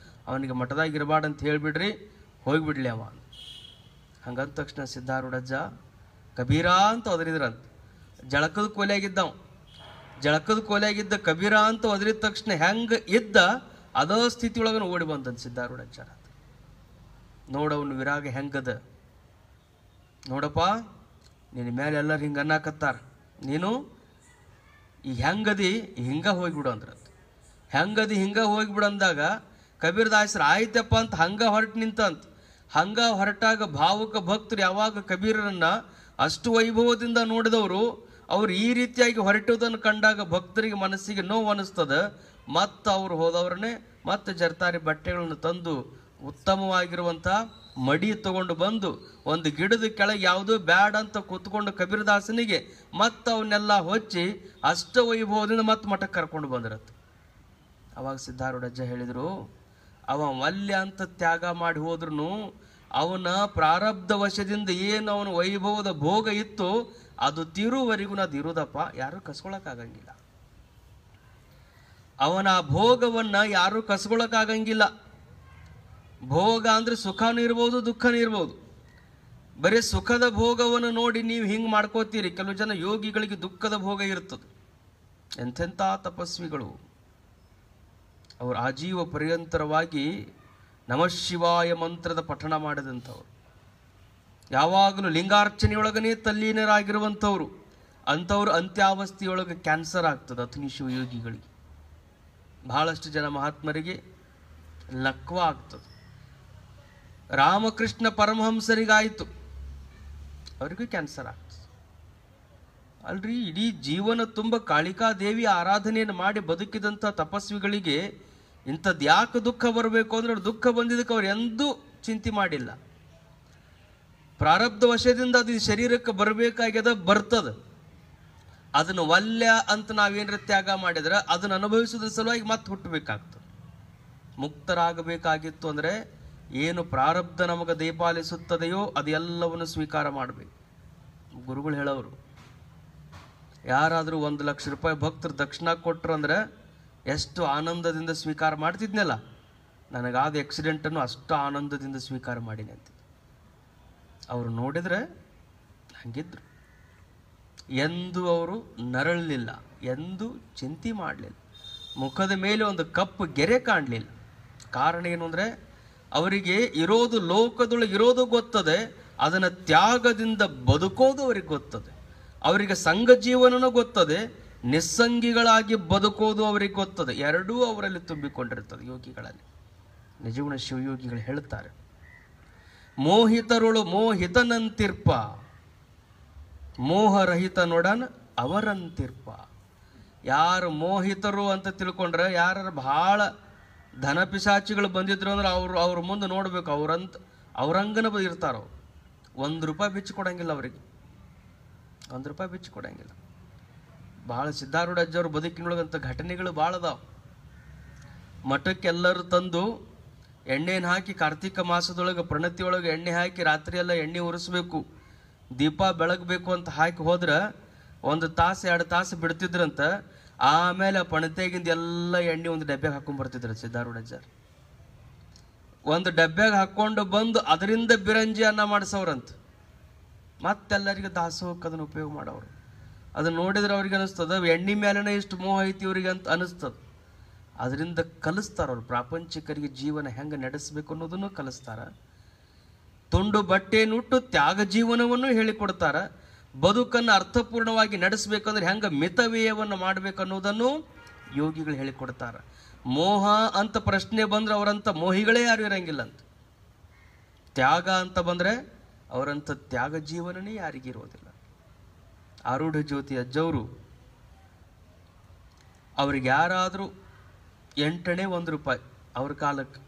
ಅವನಿಗೆ ಮಠದಾಗ ಇರಬಾರ್ದಂತ ಹೇಳಿಬಿಡ್ರಿ, ಹೋಗಿಬಿಡ್ಲಿ ಅವ. ಹಂಗಂದ ತಕ್ಷಣ ಸಿದ್ಧಾರೂಢಜ್ಜ ಕಬೀರ ಅಂತ ಒದರಿದ್ರಂತ. ಜಳಕದ ಕೋಲೆಯಾಗಿದ್ದ ಕಬೀರ ಅಂತ ಒದರಿದ ತಕ್ಷಣ ಹೆಂಗೆ ಇದ್ದ ಅದೇ ಸ್ಥಿತಿಯೊಳಗನ ಓಡಿ ಬಂದಂತ ಸಿದ್ಧಾರೂಢಜ್ಜ. ನೋಡವನು ವಿರಾಗ ಹೆಂಗದ ನೋಡಪ್ಪ, ನಿನ್ನ ಮೇಲೆ ಎಲ್ಲರೂ ಹಿಂಗೆ ಅನ್ನಕತ್ತಾರ, ನೀನು ಈಗ ಹೆಂಗದಿ ಹಿಂಗೆ ಹೋಗಿಬಿಡು ಅಂದ್ರಂತ. ಹೆಂಗದಿ ಹಿಂಗೆ ಹೋಗಿಬಿಡು ಅಂದಾಗ ಕಬೀರದಾಸರು ಆಯ್ತಪ್ಪ ಅಂತ ಹಂಗೆ ಹೊರಟು ನಿಂತಂತ. ಹಂಗೆ ಹೊರಟಾಗ ಭಾವುಕ ಭಕ್ತರು ಯಾವಾಗ ಕಬೀರರನ್ನ ಅಷ್ಟು ವೈಭವದಿಂದ ನೋಡಿದವರು, ಅವ್ರು ಈ ರೀತಿಯಾಗಿ ಹೊರಟುವುದನ್ನು ಕಂಡಾಗ ಭಕ್ತರಿಗೆ ಮನಸ್ಸಿಗೆ ನೋವು ಅನಿಸ್ತದೆ. ಮತ್ತು ಅವ್ರು ಹೋದವ್ರನ್ನೇ ಮತ್ತೆ ಜರ್ತಾರಿ ಬಟ್ಟೆಗಳನ್ನು ತಂದು ಉತ್ತಮವಾಗಿರುವಂಥ ಮಡಿ ತಗೊಂಡು ಬಂದು ಒಂದು ಗಿಡದ ಕೆಳಗೆ ಯಾವುದೋ ಬ್ಯಾಡ್ ಅಂತ ಕೂತ್ಕೊಂಡು ಕಬೀರದಾಸನಿಗೆ ಮತ್ತು ಅವನ್ನೆಲ್ಲ ಹೊಚ್ಚಿ ಅಷ್ಟ ವೈಭವದಿಂದ ಮತ್ತೆ ಮಠಕ್ಕೆ ಕರ್ಕೊಂಡು ಬಂದಿರತ್ತೆ. ಅವಾಗ ಸಿದ್ಧಾರೂಢಜ್ಜ ಹೇಳಿದರು, ಅವ ಮಲ್ಯ ಅಂತ ತ್ಯಾಗ ಮಾಡಿ ಹೋದ್ರೂ ಅವನ ಪ್ರಾರಬ್ಧ ವಶದಿಂದ ಏನು ಅವನ ವೈಭವದ ಭೋಗ ಇತ್ತು ಅದು ತೀರುವರೆಗೂ ಅದು ಇರೋದಪ್ಪ, ಯಾರು ಕಸ್ಕೊಳಕ್ಕಾಗಂಗಿಲ್ಲ. ಅವನ ಭೋಗವನ್ನ ಯಾರು ಕಸ್ಕೊಳಕ್ಕಾಗಂಗಿಲ್ಲ. ಭೋಗ ಅಂದ್ರೆ ಸುಖನೂ ಇರ್ಬೋದು, ದುಃಖನೂ ಇರ್ಬೋದು. ಬರೀ ಸುಖದ ಭೋಗವನ್ನು ನೋಡಿ ನೀವು ಹಿಂಗೆ ಮಾಡ್ಕೋತೀರಿ. ಕೆಲವು ಜನ ಯೋಗಿಗಳಿಗೆ ದುಃಖದ ಭೋಗ ಇರ್ತದೆ. ಎಂತೆಂಥ ತಪಸ್ವಿಗಳು ಅವರು ಆಜೀವ ಪರ್ಯಂತರವಾಗಿ ನಮಃಶಿವಾಯ ಮಂತ್ರದ ಪಠಣ ಮಾಡಿದಂಥವ್ರು, ಯಾವಾಗಲೂ ಲಿಂಗಾರ್ಚನೆಯೊಳಗನೇ ತಲ್ಲೀನರಾಗಿರುವಂಥವ್ರು. ಅಂಥವ್ರು ಅಂತ್ಯಾವಸ್ಥೆಯೊಳಗೆ ಕ್ಯಾನ್ಸರ್ ಆಗ್ತದೆ ಅಗ್ನಿಶಿವ ಯೋಗಿಗಳಿಗೆ. ಬಹಳಷ್ಟು ಜನ ಮಹಾತ್ಮರಿಗೆ ಲಕ್ವ ಆಗ್ತದೆ. ರಾಮಕೃಷ್ಣ ಪರಮಹಂಸರಿಗಾಯಿತು, ಅವರಿಗೂ ಕ್ಯಾನ್ಸರ್ ಆಗ್ತದೆ. ಅಲ್ರಿ, ಇಡೀ ಜೀವನ ತುಂಬ ಕಾಳಿಕಾದೇವಿ ಆರಾಧನೆಯನ್ನು ಮಾಡಿ ಬದುಕಿದಂಥ ತಪಸ್ವಿಗಳಿಗೆ ಇಂಥದ್ದು ಯಾಕೆ ದುಃಖ ಬರಬೇಕು ಅಂದ್ರೆ, ದುಃಖ ಬಂದಿದ್ದಕ್ಕೆ ಅವ್ರು ಎಂದೂ ಚಿಂತೆ ಮಾಡಿಲ್ಲ. ಪ್ರಾರಬ್ಧ ವಶದಿಂದ ಅದು ಶರೀರಕ್ಕೆ ಬರಬೇಕಾಗ್ಯದ, ಬರ್ತದ. ಅದನ್ನು ವಲ್ಯ ಅಂತ ನಾವೇನರ ತ್ಯಾಗ ಮಾಡಿದ್ರೆ ಅದನ್ನು ಅನುಭವಿಸೋದ್ರ ಸಲುವಾಗಿ ಮತ್ತೆ ಹುಟ್ಟಬೇಕಾಗ್ತದೆ. ಮುಕ್ತರಾಗಬೇಕಾಗಿತ್ತು ಅಂದರೆ ಏನು ಪ್ರಾರಬ್ಧ ನಮಗೆ ದೇಪಾಲಿಸುತ್ತದೆಯೋ ಅದೆಲ್ಲವನ್ನು ಸ್ವೀಕಾರ ಮಾಡಬೇಕು. ಗುರುಗಳು ಹೇಳೋರು, ಯಾರಾದರೂ 1 ಲಕ್ಷ ರೂಪಾಯಿ ಭಕ್ತರು ದಕ್ಷಿಣ ಕೊಟ್ಟರು ಅಂದರೆ ಎಷ್ಟು ಆನಂದದಿಂದ ಸ್ವೀಕಾರ ಮಾಡ್ತಿದ್ನಲ್ಲ, ನನಗಾದ ಆಕ್ಸಿಡೆಂಟನ್ನು ಅಷ್ಟು ಆನಂದದಿಂದ ಸ್ವೀಕಾರ ಮಾಡೀನಿ ಅಂತ. ಅವರು ನೋಡಿದರೆ ಹಂಗಿದ್ರು. ಎಂದು ಅವರು ನರಳಲಿಲ್ಲ, ಎಂದು ಚಿಂತೆ ಮಾಡಲಿಲ್ಲ, ಮುಖದ ಮೇಲೆ ಒಂದು ಕಪ್ಪು ಗೆರೆ ಕಾಣಲಿಲ್ಲ. ಕಾರಣ ಏನು ಅಂದರೆ, ಅವರಿಗೆ ಇರೋದು ಲೋಕದೊಳಗೆ ಇರೋದು ಗೊತ್ತದೆ, ಅದನ್ನು ತ್ಯಾಗದಿಂದ ಬದುಕೋದು ಅವರಿಗೆ ಗೊತ್ತದೆ. ಅವರಿಗೆ ಸಂಘ ಜೀವನನೂ ಗೊತ್ತದೆ, ನಿಸ್ಸಂಗಿಗಳಾಗಿ ಬದುಕೋದು ಅವರಿಗೆ ಗೊತ್ತದೆ. ಎರಡೂ ಅವರಲ್ಲಿ ತುಂಬಿಕೊಂಡಿರ್ತದೆ ಯೋಗಿಗಳಲ್ಲಿ. ನಿಜಗುಣ ಶಿವಯೋಗಿಗಳು ಹೇಳ್ತಾರೆ, ಮೋಹಿತರುಳು ಮೋಹಿತನಂತಿರ್ಪ, ಮೋಹರಹಿತ ನೋಡನ್ ಅವರಂತಿರ್ಪ. ಯಾರು ಮೋಹಿತರು ಅಂತ ತಿಳ್ಕೊಂಡ್ರೆ, ಯಾರು ಭಾಳ ಧನ ಪಿಶಾಚಿಗಳು ಬಂದಿದ್ರು ಅಂದ್ರೆ ಅವ್ರ ಮುಂದೆ ನೋಡ್ಬೇಕು, ಅವ್ರಂಗನ ಇರ್ತಾರ. 1 ರೂಪಾಯಿ ಬಿಚ್ಚಿ ಕೊಡಂಗಿಲ್ಲ ಅವರಿಗೆ, 1 ರೂಪಾಯಿ ಬಿಚ್ಚಿ ಕೊಡಂಗಿಲ್ಲ. ಭಾಳ ಸಿದ್ಧಾರೂಢ ಅಜ್ಜವ್ರ ಬದುಕಿನೊಳಗಂತ ಘಟನೆಗಳು ಭಾಳ ಅದಾವ. ಮಠಕ್ಕೆ ಎಲ್ಲರೂ ತಂದು ಎಣ್ಣೆನ ಹಾಕಿ ಕಾರ್ತಿಕ ಮಾಸದೊಳಗೆ ಪ್ರಣತಿಯೊಳಗೆ ಎಣ್ಣೆ ಹಾಕಿ ರಾತ್ರಿ ಎಲ್ಲ ಎಣ್ಣೆ ಉರಿಸ್ಬೇಕು, ದೀಪ ಬೆಳಗಬೇಕು ಅಂತ ಹಾಕಿ ಹೋದ್ರೆ 1 ತಾಸು 2 ತಾಸು ಬಿಡ್ತಿದ್ರಂತ. ಆಮೇಲೆ ಆ ಪಣತೆಗಿಂದ ಎಲ್ಲ ಎಣ್ಣೆ ಒಂದು ಡಬ್ಬ್ಯಾಗ ಹಾಕೊಂಡು ಬರ್ತಿದ್ರು ಸಿದ್ಧಾರೂಢ ಅಜ್ಜಾರ್. ಒಂದು ಡಬ್ಬ್ಯಾಗ ಹಾಕ್ಕೊಂಡು ಬಂದು ಅದರಿಂದ ಬಿರಂಜಿ ಅನ್ನ ಮಾಡಿಸೋರಂತ. ಮತ್ತೆಲ್ಲರಿಗೆ ದಾಸೋಹಕ್ಕೆ ಅದನ್ನು ಉಪಯೋಗ ಮಾಡೋರು. ಅದನ್ನ ನೋಡಿದ್ರೆ ಅವ್ರಿಗೆ ಅನಿಸ್ತದ, ಎಣ್ಣೆ ಮೇಲೆನೇ ಇಷ್ಟು ಮೋಹ ಐತಿ ಇವ್ರಿಗೆ ಅಂತ ಅನಿಸ್ತದ. ಅದರಿಂದ ಕಲಿಸ್ತಾರ ಅವ್ರು, ಪ್ರಾಪಂಚಿಕರಿಗೆ ಜೀವನ ಹೆಂಗೆ ನಡೆಸಬೇಕು ಅನ್ನೋದನ್ನು ಕಲಿಸ್ತಾರ. ತುಂಡು ಬಟ್ಟೆಯನ್ನುಟ್ಟು ತ್ಯಾಗ ಜೀವನವನ್ನು ಹೇಳಿಕೊಡ್ತಾರ. ಬದುಕನ್ನು ಅರ್ಥಪೂರ್ಣವಾಗಿ ನಡೆಸಬೇಕಂದ್ರೆ ಹೆಂಗೆ ಮಿತವ್ಯಯವನ್ನು ಮಾಡಬೇಕನ್ನೋದನ್ನು ಯೋಗಿಗಳು ಹೇಳಿಕೊಡ್ತಾರ. ಮೋಹ ಅಂತ ಪ್ರಶ್ನೆ ಬಂದ್ರೆ ಅವರಂಥ ಮೋಹಿಗಳೇ ಯಾರು ಇರಂಗಿಲ್ಲ ಅಂತ. ತ್ಯಾಗ ಅಂತ ಬಂದರೆ ಅವರಂಥ ತ್ಯಾಗ ಜೀವನನೇ ಯಾರಿಗಿರೋದಿಲ್ಲ. ಆರೂಢ ಜ್ಯೋತಿ ಅಜ್ಜವರು ಅವ್ರಿಗೆ ಯಾರಾದರೂ 8 1 ರೂಪಾಯಿ ಅವ್ರ ಕಾಲಕ್ಕೆ,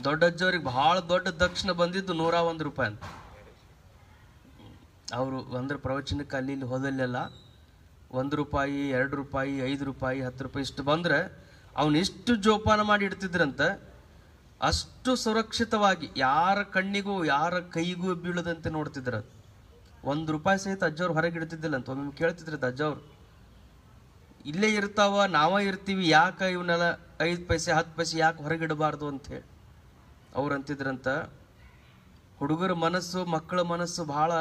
ದೊಡ್ಡಜ್ಜವ್ರಿಗೆ ಭಾಳ ದೊಡ್ಡ ದಕ್ಷಿಣ ಬಂದಿದ್ದು 101 ರೂಪಾಯಿ ಅಂತ. ಅವರು ಒಂದ್ರ ಪ್ರವಚನಕ್ಕೆ ಅಲ್ಲಿ ಇಲ್ಲಿ ಹೋದಲ್ಲೆಲ್ಲ 1 ರೂಪಾಯಿ 2 ರೂಪಾಯಿ 5 ರೂಪಾಯಿ 10 ರೂಪಾಯಿ ಇಷ್ಟು ಬಂದರೆ ಅವನು ಇಷ್ಟು ಜೋಪಾನ ಮಾಡಿ ಇಡ್ತಿದ್ರಂತೆ. ಅಷ್ಟು ಸುರಕ್ಷಿತವಾಗಿ ಯಾರ ಕಣ್ಣಿಗೂ ಯಾರ ಕೈಗೂ ಬೀಳದಂತೆ ನೋಡ್ತಿದ್ರು. 1 ರೂಪಾಯಿ ಸಹಿತ ಅಜ್ಜವ್ರು ಹೊರಗೆ ಇಡ್ತಿದ್ದಿಲ್ಲ ಅಂತ. ಒಮ್ಮೆ ಕೇಳ್ತಿದ್ರದ್ದು ಅಜ್ಜವ್ರು, ಇಲ್ಲೇ ಇರ್ತಾವ, ನಾವೇ ಇರ್ತೀವಿ, ಯಾಕೆ ಇವನ್ನೆಲ್ಲ 5 ಪೈಸೆ 10 ಪೈಸೆ ಯಾಕೆ ಹೊರಗಿಡಬಾರ್ದು ಅಂಥೇಳಿ ಅವ್ರು ಅಂತಿದ್ರಂತ. ಹುಡುಗರ ಮನಸ್ಸು ಮಕ್ಕಳ ಮನಸ್ಸು ಭಾಳ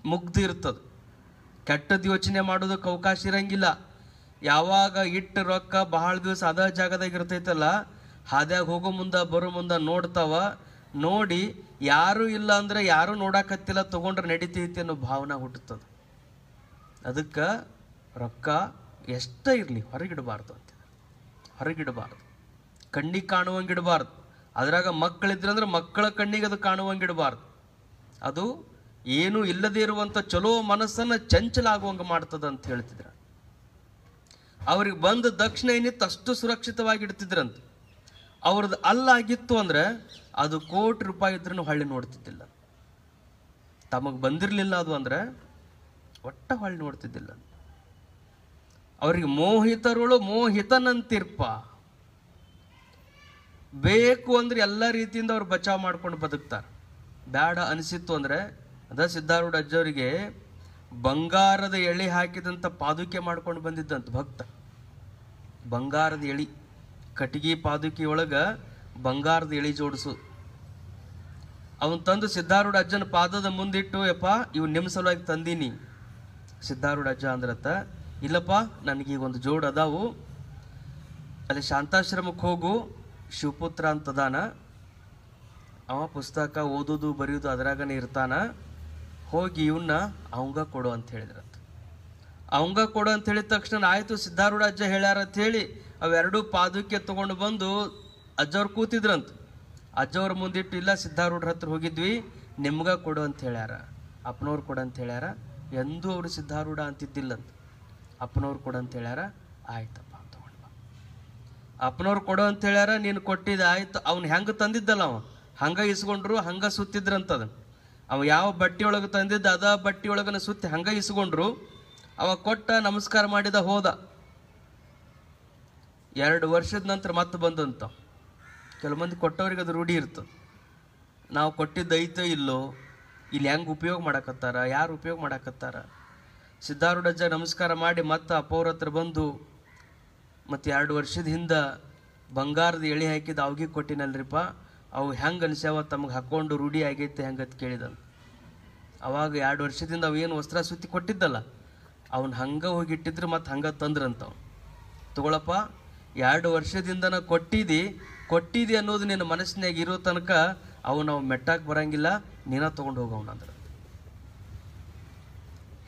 ಮುಗ್ಧ ಇರ್ತದೆ, ಕೆಟ್ಟದ್ದು ಯೋಚನೆ ಮಾಡೋದಕ್ಕೆ ಅವಕಾಶ ಇರಂಗಿಲ್ಲ. ಯಾವಾಗ ಇಟ್ಟು ರೊಕ್ಕ ಬಹಳ ದಿವಸ ಅದ ಜಾಗದಾಗ ಇರ್ತೈತಲ್ಲ, ಹಾದ್ಯಾಗ ಹೋಗೋ ಮುಂದೆ ಬರೋ ಮುಂದೆ ನೋಡ್ತಾವ. ನೋಡಿ ಯಾರೂ ಇಲ್ಲ ಅಂದರೆ ಯಾರೂ ನೋಡಾಕತ್ತಿಲ್ಲ, ತೊಗೊಂಡ್ರೆ ನಡೀತೈತಿ ಅನ್ನೋ ಭಾವನೆ ಹುಟ್ಟುತ್ತದೆ. ಅದಕ್ಕೆ ರೊಕ್ಕ ಎಷ್ಟೇ ಇರಲಿ ಹೊರಗಿಡಬಾರ್ದು ಅಂತ, ಹೊರಗಿಡಬಾರ್ದು, ಕಣ್ಣಿಗೆ ಕಾಣುವಂಗಿಡಬಾರ್ದು. ಅದ್ರಾಗ ಮಕ್ಕಳಿದ್ರಂದ್ರೆ ಮಕ್ಕಳ ಕಣ್ಣಿಗೆ ಅದು ಕಾಣುವಂಗಿಡಬಾರ್ದು. ಅದು ಏನೂ ಇಲ್ಲದೇ ಇರುವಂಥ ಚಲೋ ಮನಸ್ಸನ್ನು ಚಂಚಲಾಗುವಂಗೆ ಮಾಡ್ತದ ಅಂತ ಹೇಳ್ತಿದ್ರ. ಅವ್ರಿಗೆ ಬಂದ ದಕ್ಷಿಣ ಏನಿತ್ತು ಅಷ್ಟು ಸುರಕ್ಷಿತವಾಗಿ ಇಡ್ತಿದ್ರಂತ. ಅವ್ರದ್ದು ಅಲ್ಲಾಗಿತ್ತು ಅಂದರೆ ಅದು ಕೋಟಿ ರೂಪಾಯಿ ಇದ್ರೂ ಹೊಳ್ಳಿ ನೋಡ್ತಿದ್ದಿಲ್ಲ. ತಮಗೆ ಬಂದಿರಲಿಲ್ಲ ಅದು ಅಂದರೆ ಒಟ್ಟ ಹೊಳ್ಳಿ ನೋಡ್ತಿದ್ದಿಲ್ಲ. ಅವ್ರಿಗೆ ಮೋಹಿತರುಳು ಮೋಹಿತನಂತಿರ್ಪ. ಬೇಕು ಅಂದ್ರೆ ಎಲ್ಲ ರೀತಿಯಿಂದ ಅವ್ರು ಬಚಾವ್ ಮಾಡ್ಕೊಂಡು ಬದುಕ್ತಾರೆ. ಬೇಡ ಅನಿಸಿತ್ತು ಅಂದರೆ ಅದ ಸಿದ್ಧಾರೂಢ ಅಜ್ಜವರಿಗೆ ಬಂಗಾರದ ಎಳೆ ಹಾಕಿದಂಥ ಪಾದುಕೆ ಮಾಡ್ಕೊಂಡು ಬಂದಿದ್ದಂತ ಭಕ್ತ. ಬಂಗಾರದ ಎಳಿ, ಕಟ್ಟಿಗೆ ಪಾದುಕೆ ಒಳಗೆ ಬಂಗಾರದ ಎಳಿ ಜೋಡಿಸು. ಅವನು ತಂದು ಸಿದ್ಧಾರೂಢ ಅಜ್ಜನ ಪಾದದ ಮುಂದಿಟ್ಟು, ಯಪ್ಪ ಇವ್ ನಿಮ್ಮ ಸಲುವಾಗಿ ತಂದೀನಿ. ಸಿದ್ಧಾರೂಢ ಅಜ್ಜ ಅಂದ್ರತ್ತ, ಇಲ್ಲಪ್ಪ ನನಗೀಗ ಒಂದು ಜೋಡು ಅದಾವು, ಅಲ್ಲಿ ಶಾಂತಾಶ್ರಮಕ್ಕೆ ಹೋಗು, ಶಿವಪುತ್ರ ಅಂತದಾನ, ಅವ ಪುಸ್ತಕ ಓದೋದು ಬರೆಯೋದು ಅದರಾಗನೇ ಇರ್ತಾನ, ಹೋಗಿ ಇವನ್ನ ಅವಂಗ ಕೊಡು ಅಂತ ಹೇಳಿದ್ರಂತ. ಅವಂಗ ಕೊಡು ಅಂತ ಹೇಳಿದ ತಕ್ಷಣ ಆಯಿತು ಸಿದ್ಧಾರೂಢ ಅಜ್ಜ ಹೇಳ್ಯಾರ ಅಂತ ಹೇಳಿ ಅವೆರಡೂ ಪಾದುಕೆ ತೊಗೊಂಡು ಬಂದು ಅಜ್ಜವ್ರು ಕೂತಿದ್ರಂತ. ಅಜ್ಜವ್ರ ಮುಂದಿಟ್ಟು, ಇಲ್ಲ ಸಿದ್ಧಾರೂಢರ ಹತ್ರ ಹೋಗಿದ್ವಿ, ನಿಮ್ಗ ಕೊಡು ಅಂತ ಹೇಳ್ಯಾರ, ಅಪ್ಪನವ್ರು ಕೊಡು ಅಂತ ಹೇಳ್ಯಾರ. ಎಂದೂ ಅವರು ಸಿದ್ಧಾರೂಢ ಅಂತಿದ್ದಿಲ್ಲಂತ. ಅಪ್ಪನವ್ರು ಕೊಡು ಅಂತ ಹೇಳ್ಯಾರ, ಆಯ್ತಪ್ಪ ತಗೊಂಡು ಬಾ. ಅಪ್ಪನವ್ರು ಕೊಡು ಅಂತ ಹೇಳ್ಯಾರ, ನೀನು ಕೊಟ್ಟಿದ್ದ ಆಯ್ತು. ಅವ್ನು ಹೆಂಗೆ ತಂದಿದ್ದಲ್ಲ ಅವ ಹಂಗೆ ಇಸ್ಕೊಂಡ್ರು, ಹಂಗೆ ಸುತ್ತಿದ್ರಂತದ. ಅವ ಯಾವ ಬಟ್ಟೆ ಒಳಗೆ ತಂದಿದ್ದ ಅದ ಬಟ್ಟೆ ಒಳಗನ ಸುತ್ತಿ ಹಂಗೆ ಇಸ್ಕೊಂಡ್ರು. ಅವ ಕೊಟ್ಟ, ನಮಸ್ಕಾರ ಮಾಡಿದ, ಹೋದ. 2 ವರ್ಷದ ನಂತರ ಮತ್ತೆ ಬಂದಂತ. ಕೆಲವು ಮಂದಿ ಕೊಟ್ಟವ್ರಿಗೆ ಅದು ರೂಢಿ ಇರ್ತದೆ. ನಾವು ಕೊಟ್ಟಿದ್ದು ಐತೋ ಇಲ್ಲೋ, ಇಲ್ಲಿ ಹೆಂಗೆ ಉಪಯೋಗ ಮಾಡಕತ್ತಾರ, ಯಾರು ಉಪಯೋಗ ಮಾಡಕತ್ತಾರ. ಸಿದ್ಧಾರೂಢಜ್ಜ ನಮಸ್ಕಾರ ಮಾಡಿ ಮತ್ತೆ ಅಪ್ಪವ್ರ ಹತ್ರ ಬಂದು, ಮತ್ತು 2 ವರ್ಷದ ಹಿಂದೆ ಬಂಗಾರದ ಎಳೆ ಹಾಕಿದ ಅವ್ಗೆ ಕೊಟ್ಟಿನಲ್ರಿಪ್ಪ, ಅವು ಹೆಂಗೆ ಅನ್ಸ್ಯಾವ, ತಮಗೆ ಹಾಕ್ಕೊಂಡು ರೂಢಿ ಆಗೈತೆ ಹೆಂಗತ್ ಕೇಳಿದಂತ. ಅವಾಗ 2 ವರ್ಷದಿಂದ ಅವು ಏನು ವಸ್ತ್ರ ಸುತ್ತಿ ಕೊಟ್ಟಿದ್ದಲ್ಲ, ಅವನು ಹಂಗೆ ಹೋಗಿಟ್ಟಿದ್ರು ಮತ್ತು ಹಂಗೆ ತಂದ್ರಂತ. ತಗೊಳಪ್ಪ, 2 ವರ್ಷದಿಂದ ಕೊಟ್ಟಿದಿ ಅನ್ನೋದು ನಿನ್ನ ಮನಸ್ಸಿನಾಗ ಇರೋ ತನಕ ಅವು ನಾವು ಮೆಟ್ಟಾಕ್ ಬರಂಗಿಲ್ಲ, ನೀನ ತೊಗೊಂಡು ಹೋಗವನಂದ್ರ.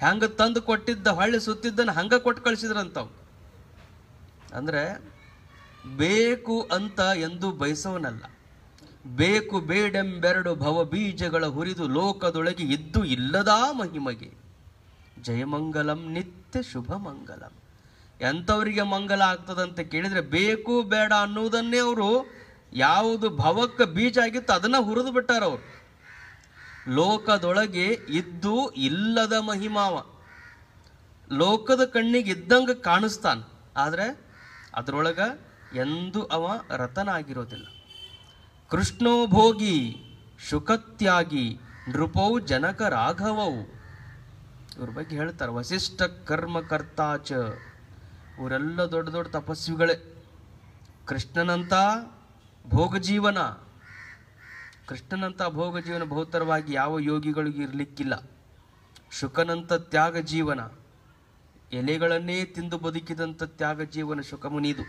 ಹೆಂಗೆ ತಂದು ಕೊಟ್ಟಿದ್ದ ಹೊಳ್ಳಿ ಸುತ್ತಿದ್ದನ್ನು ಹಂಗೆ ಕೊಟ್ಟು ಕಳಿಸಿದ್ರಂತವ್. ಅಂದರೆ ಬೇಕು ಅಂತ ಎಂದೂ ಬಯಸವನಲ್ಲ. ಬೇಕು ಬೇಡೆಂಬೆರಡು ಭವ ಬೀಜಗಳ ಹುರಿದು ಲೋಕದೊಳಗೆ ಇದ್ದು ಇಲ್ಲದಾ ಮಹಿಮಗೆ ಜಯಮಂಗಲಂ ನಿತ್ಯ ಶುಭ ಮಂಗಲಂ. ಎಂಥವರಿಗೆ ಮಂಗಲ ಆಗ್ತದಂತ ಕೇಳಿದರೆ, ಬೇಕು ಬೇಡ ಅನ್ನೋದನ್ನೇ ಅವರು ಯಾವುದು ಭವಕ್ಕೆ ಬೀಜ ಆಗಿತ್ತು ಅದನ್ನು ಹುರಿದು ಬಿಟ್ಟಾರ ಅವರು. ಲೋಕದೊಳಗೆ ಇದ್ದು ಇಲ್ಲದ ಮಹಿಮಾವ. ಲೋಕದ ಕಣ್ಣಿಗೆ ಇದ್ದಂಗೆ ಕಾಣಿಸ್ತಾನ, ಆದರೆ ಅದರೊಳಗೆ ಎಂದೂ ಅವ ರತನ ಆಗಿರೋದಿಲ್ಲ. ಕೃಷ್ಣೋ ಭೋಗಿ ಶುಕತ್ಯಾಗಿ ನೃಪೌ ಜನಕ ರಾಘವವು. ಇವ್ರ ಬಗ್ಗೆ ಹೇಳ್ತಾರೆ, ವಸಿಷ್ಠ ಕರ್ಮಕರ್ತಾಚ. ಇವರೆಲ್ಲ ದೊಡ್ಡ ದೊಡ್ಡ ತಪಸ್ವಿಗಳೇ. ಕೃಷ್ಣನಂತ ಭೋಗ ಜೀವನ ಬಹುತರವಾಗಿ ಯಾವ ಯೋಗಿಗಳಿಗೂ ಇರಲಿಕ್ಕಿಲ್ಲ. ಶುಕನಂತ ತ್ಯಾಗ ಜೀವನ, ಎಲೆಗಳನ್ನೇ ತಿಂದು ಬದುಕಿದಂಥ ತ್ಯಾಗ ಜೀವನ ಶುಕಮುನಿದು.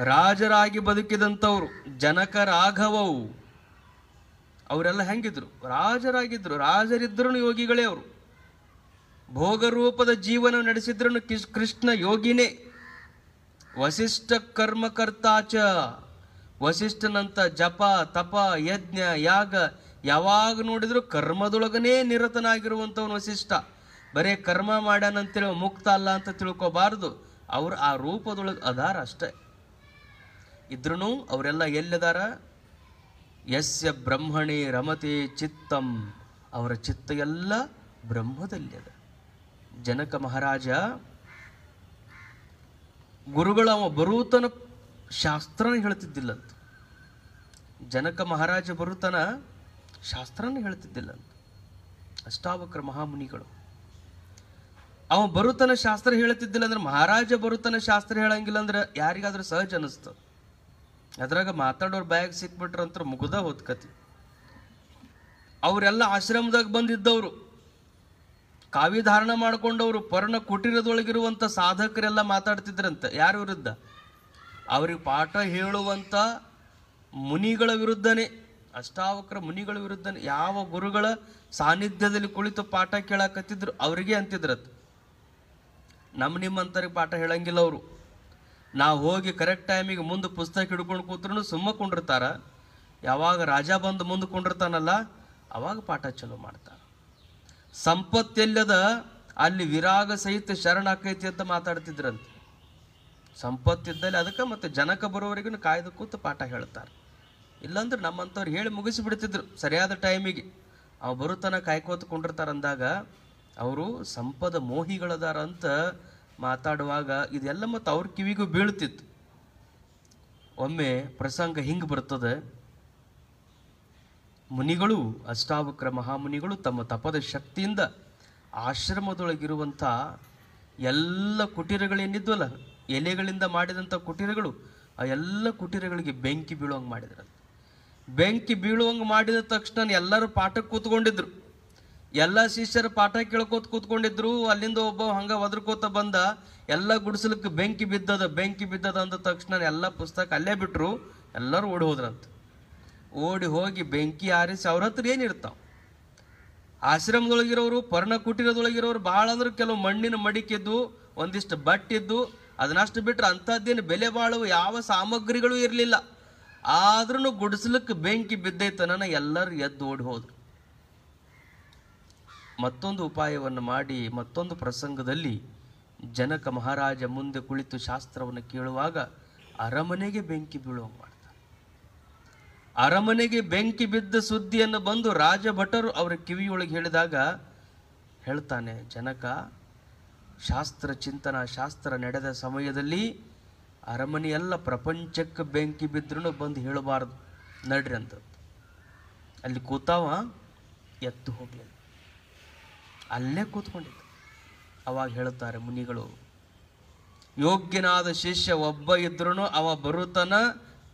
ರಾಜರಾಗಿ ಬದುಕಿದಂಥವ್ರು ಜನಕ ರಾಘವವು. ಅವರೆಲ್ಲ ಹೆಂಗಿದ್ರು? ರಾಜರಾಗಿದ್ರು. ರಾಜರಿದ್ರೂ ಯೋಗಿಗಳೇ ಅವರು. ಭೋಗರೂಪದ ಜೀವನ ನಡೆಸಿದ್ರು ಕೃಷ್ಣ ಯೋಗಿನೇ. ವಸಿಷ್ಠ ಕರ್ಮಕರ್ತಾಚ. ವಸಿಷ್ಠನಂತ ಜಪ ತಪ ಯಜ್ಞ ಯಾಗ ಯಾವಾಗ ನೋಡಿದ್ರು ಕರ್ಮದೊಳಗನೇ ನಿರತನಾಗಿರುವಂಥವನು ವಸಿಷ್ಠ. ಬರೇ ಕರ್ಮ ಮಾಡ್ಯಾನಂತೇಳಿ ಮುಕ್ತ ಅಲ್ಲ ಅಂತ ತಿಳ್ಕೊಬಾರ್ದು. ಅವ್ರು ಆ ರೂಪದೊಳಗೆ ಅದಾರ ಅಷ್ಟೇ. ಇದ್ರೂ ಅವರೆಲ್ಲ ಎಲ್ಲಿದಾರ? ಯಸ್ಯ ಬ್ರಹ್ಮಣೇ ರಮತೆ ಚಿತ್ತಂ. ಅವರ ಚಿತ್ತ ಎಲ್ಲ ಬ್ರಹ್ಮದಲ್ಲಿ ಅದ. ಜನಕ ಮಹಾರಾಜ ಗುರುಗಳು ಅವ ಬರುತನ ಶಾಸ್ತ್ರನ ಹೇಳ್ತಿದ್ದಿಲ್ಲಂತ. ಜನಕ ಮಹಾರಾಜ ಬರುತನ ಶಾಸ್ತ್ರನ ಹೇಳ್ತಿದ್ದಿಲ್ಲಂತ. ಅಷ್ಟಾವಕ್ರ ಮಹಾಮುನಿಗಳು ಅವ ಬರುತನ ಶಾಸ್ತ್ರ ಹೇಳ್ತಿದ್ದಿಲ್ಲ ಅಂದ್ರೆ, ಮಹಾರಾಜ ಬರುತನ ಶಾಸ್ತ್ರ ಹೇಳಂಗಿಲ್ಲ ಅಂದ್ರೆ ಯಾರಿಗಾದ್ರೂ ಸಹಜ ಅನಿಸ್ತು. ಅದ್ರಾಗ ಮಾತಾಡೋರು ಬ್ಯಾಗ್ ಸಿಕ್ಬಿಟ್ರಂತ ಮುಗ್ದ ಹೋದ್ಕತಿ. ಅವರೆಲ್ಲ ಆಶ್ರಮದಾಗ ಬಂದಿದ್ದವರು, ಕಾವಿ ಧಾರಣ ಮಾಡ್ಕೊಂಡವರು, ಪರ್ಣ ಕುಟೀರದೊಳಗಿರುವಂಥ ಸಾಧಕರೆಲ್ಲ ಮಾತಾಡ್ತಿದ್ರಂತೆ. ಯಾರ ವಿರುದ್ಧ? ಅವ್ರಿಗೆ ಪಾಠ ಹೇಳುವಂಥ ಮುನಿಗಳ ವಿರುದ್ಧನೇ, ಅಷ್ಟಾವಕ್ರ ಮುನಿಗಳ ವಿರುದ್ಧನೇ. ಯಾವ ಗುರುಗಳ ಸಾನ್ನಿಧ್ಯದಲ್ಲಿ ಕುಳಿತು ಪಾಠ ಕೇಳಕತ್ತಿದ್ರು ಅವರಿಗೆ ಅಂತಿದ್ರತ್, ನಿಮ್ಮಂತರಿಗೆ ಪಾಠ ಹೇಳಂಗಿಲ್ಲ ಅವರು. ನಾವು ಹೋಗಿ ಕರೆಕ್ಟ್ ಟೈಮಿಗೆ ಮುಂದೆ ಪುಸ್ತಕ ಹಿಡ್ಕೊಂಡು ಕೂತ್ರು ಸುಮ್ಮ ಕೊಂಡಿರ್ತಾರ. ಯಾವಾಗ ರಾಜ ಬಂದು ಮುಂದೆ ಕೊಂಡಿರ್ತಾನಲ್ಲ ಅವಾಗ ಪಾಠ ಚಲೋ ಮಾಡ್ತಾರ. ಸಂಪತ್ತೆಲ್ಲದ ಅಲ್ಲಿ ವಿರಾಗ ಸಹಿತ ಶರಣ ಆಕೈತಿ ಅಂತ ಮಾತಾಡ್ತಿದ್ರಂತೆ. ಸಂಪತ್ತಿದ್ದಲ್ಲಿ ಅದಕ್ಕೆ ಮತ್ತೆ ಜನಕ ಬರೋವರೆಗೂ ಕಾಯ್ದು ಕೂತು ಪಾಠ ಹೇಳ್ತಾರೆ. ಇಲ್ಲಾಂದ್ರೆ ನಮ್ಮಂಥವ್ರು ಹೇಳಿ ಮುಗಿಸಿಬಿಡ್ತಿದ್ರು ಸರಿಯಾದ ಟೈಮಿಗೆ. ಅವು ಬರುತನ ಕಾಯ್ಕೋತ ಕೊಂಡಿರ್ತಾರ ಅಂದಾಗ ಅವರು ಸಂಪದ ಮೋಹಿಗಳದಾರ ಅಂತ ಮಾತಾಡುವಾಗ ಇದೆಲ್ಲ ಮತ್ತು ಅವ್ರ ಕಿವಿಗೂ ಬೀಳ್ತಿತ್ತು. ಒಮ್ಮೆ ಪ್ರಸಂಗ ಹಿಂಗೆ ಬರ್ತದೆ. ಮುನಿಗಳು, ಅಷ್ಟಾವಕ್ರ ಮಹಾಮುನಿಗಳು ತಮ್ಮ ತಪದ ಶಕ್ತಿಯಿಂದ ಆಶ್ರಮದೊಳಗಿರುವಂಥ ಎಲ್ಲ ಕುಟೀರಗಳೇನಿದ್ವಲ್ಲ, ಎಲೆಗಳಿಂದ ಮಾಡಿದಂಥ ಕುಟೀರಗಳು, ಆ ಎಲ್ಲ ಕುಟೀರಗಳಿಗೆ ಬೆಂಕಿ ಬೀಳುವಂಗೆ ಮಾಡಿದ್ರಂತೆ. ಬೆಂಕಿ ಬೀಳುವಂಗೆ ಮಾಡಿದ ತಕ್ಷಣ ಎಲ್ಲರೂ ಪಾಠಕ್ಕೆ ಕೂತ್ಕೊಂಡಿದ್ರು. ಎಲ್ಲ ಶಿಷ್ಯರು ಪಾಠ ಕೇಳ್ಕೋತ ಕೂತ್ಕೊಂಡಿದ್ರು. ಅಲ್ಲಿಂದ ಒಬ್ಬ ಹಂಗೆ ಒದರ್ಕೋತ ಬಂದ, ಎಲ್ಲ ಗುಡಿಸಲಕ್ಕೆ ಬೆಂಕಿ ಬಿದ್ದದ ಅಂದ ತಕ್ಷಣ ಎಲ್ಲ ಪುಸ್ತಕ ಅಲ್ಲೇ ಬಿಟ್ಟರು. ಎಲ್ಲರೂ ಓಡಿ ಹೋದ್ರಂತ. ಓಡಿ ಹೋಗಿ ಬೆಂಕಿ ಆರಿಸಿ ಅವ್ರ ಹತ್ರ ಏನಿರ್ತಾವ? ಆಶ್ರಮದೊಳಗಿರೋರು, ಪರ್ಣ ಕುಟೀರದೊಳಗಿರೋರು ಭಾಳ ಅಂದ್ರೆ ಕೆಲವು ಮಣ್ಣಿನ ಮಡಿಕಿದ್ದು, ಒಂದಿಷ್ಟು ಬಟ್ಟಿದ್ದು, ಅದನ್ನಷ್ಟು ಬಿಟ್ಟರೆ ಅಂಥದ್ದೇನು ಬೆಲೆ ಬಾಳುವ ಯಾವ ಸಾಮಗ್ರಿಗಳು ಇರಲಿಲ್ಲ. ಆದ್ರೂ ಗುಡಿಸ್ಲಿಕ್ಕೆ ಬೆಂಕಿ ಬಿದ್ದೈತನ ಎಲ್ಲರೂ ಎದ್ದು ಓಡಿ ಹೋದ್ರು. ಮತ್ತೊಂದು ಉಪಾಯವನ್ನು ಮಾಡಿ ಮತ್ತೊಂದು ಪ್ರಸಂಗದಲ್ಲಿ ಜನಕ ಮಹಾರಾಜ ಮುಂದೆ ಕುಳಿತು ಶಾಸ್ತ್ರವನ್ನು ಕೇಳುವಾಗ ಅರಮನೆಗೆ ಬೆಂಕಿ ಬೀಳುವ ಮಾಡ್ತಾರೆ. ಅರಮನೆಗೆ ಬೆಂಕಿ ಬಿದ್ದ ಸುದ್ದಿಯನ್ನು ಬಂದು ರಾಜಭಟರು ಅವರ ಕಿವಿಯೊಳಗೆ ಹೇಳಿದಾಗ ಹೇಳ್ತಾನೆ ಜನಕ, ಶಾಸ್ತ್ರ ಚಿಂತನ ಶಾಸ್ತ್ರ ನಡೆದ ಸಮಯದಲ್ಲಿ ಅರಮನೆಯೆಲ್ಲ ಪ್ರಪಂಚಕ್ಕೆ ಬೆಂಕಿ ಬಿದ್ರೂ ಬಂದು ಹೇಳಬಾರ್ದು ನಡ್ರಿ ಅಂತ. ಅಲ್ಲಿ ಕೂತಾವ ಎದ್ದು ಹೋಗ್ಲಿಲ್ಲ, ಅಲ್ಲೇ ಕೂತ್ಕೊಂಡಿದ್ದ. ಅವಾಗ ಹೇಳ್ತಾರೆ ಮುನಿಗಳು, ಯೋಗ್ಯನಾದ ಶಿಷ್ಯ ಒಬ್ಬ ಇದ್ರೂ ಅವ ಬರುತನ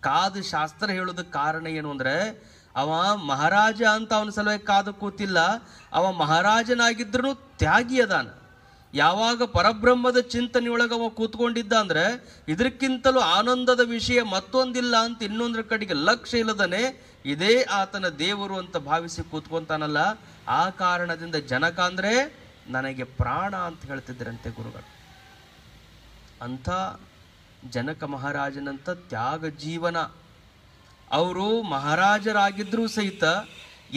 ಕಾದು ಶಾಸ್ತ್ರ ಹೇಳೋದಕ್ಕೆ ಕಾರಣ ಏನು ಅಂದ್ರೆ, ಅವ ಮಹಾರಾಜ ಅಂತ ಅವನ ಸಲುವಾಗಿ ಕಾದು ಕೂತಿಲ್ಲ, ಅವ ಮಹಾರಾಜನಾಗಿದ್ರು ತ್ಯಾಗಿ ಅದಾನ. ಯಾವಾಗ ಪರಬ್ರಹ್ಮದ ಚಿಂತನೆಯೊಳಗೆ ಅವ ಕೂತ್ಕೊಂಡಿದ್ದ ಅಂದ್ರೆ ಇದಕ್ಕಿಂತಲೂ ಆನಂದದ ವಿಷಯ ಮತ್ತೊಂದಿಲ್ಲ ಅಂತ ಇನ್ನೊಂದರ ಕಡೆಗೆ ಲಕ್ಷ್ಯ ಇಲ್ಲದನೆ ಇದೇ ಆತನ ದೇವರು ಅಂತ ಭಾವಿಸಿ ಕೂತ್ಕೊಂತಾನಲ್ಲ, ಆ ಕಾರಣದಿಂದ ಜನಕ ಅಂದ್ರೆ ನನಗೆ ಪ್ರಾಣ ಅಂತ ಹೇಳ್ತಿದ್ರಂತೆ ಗುರುಗಳು. ಅಂಥ ಜನಕ ಮಹಾರಾಜನಂತ ತ್ಯಾಗ ಜೀವನ. ಅವರು ಮಹಾರಾಜರಾಗಿದ್ರೂ ಸಹಿತ,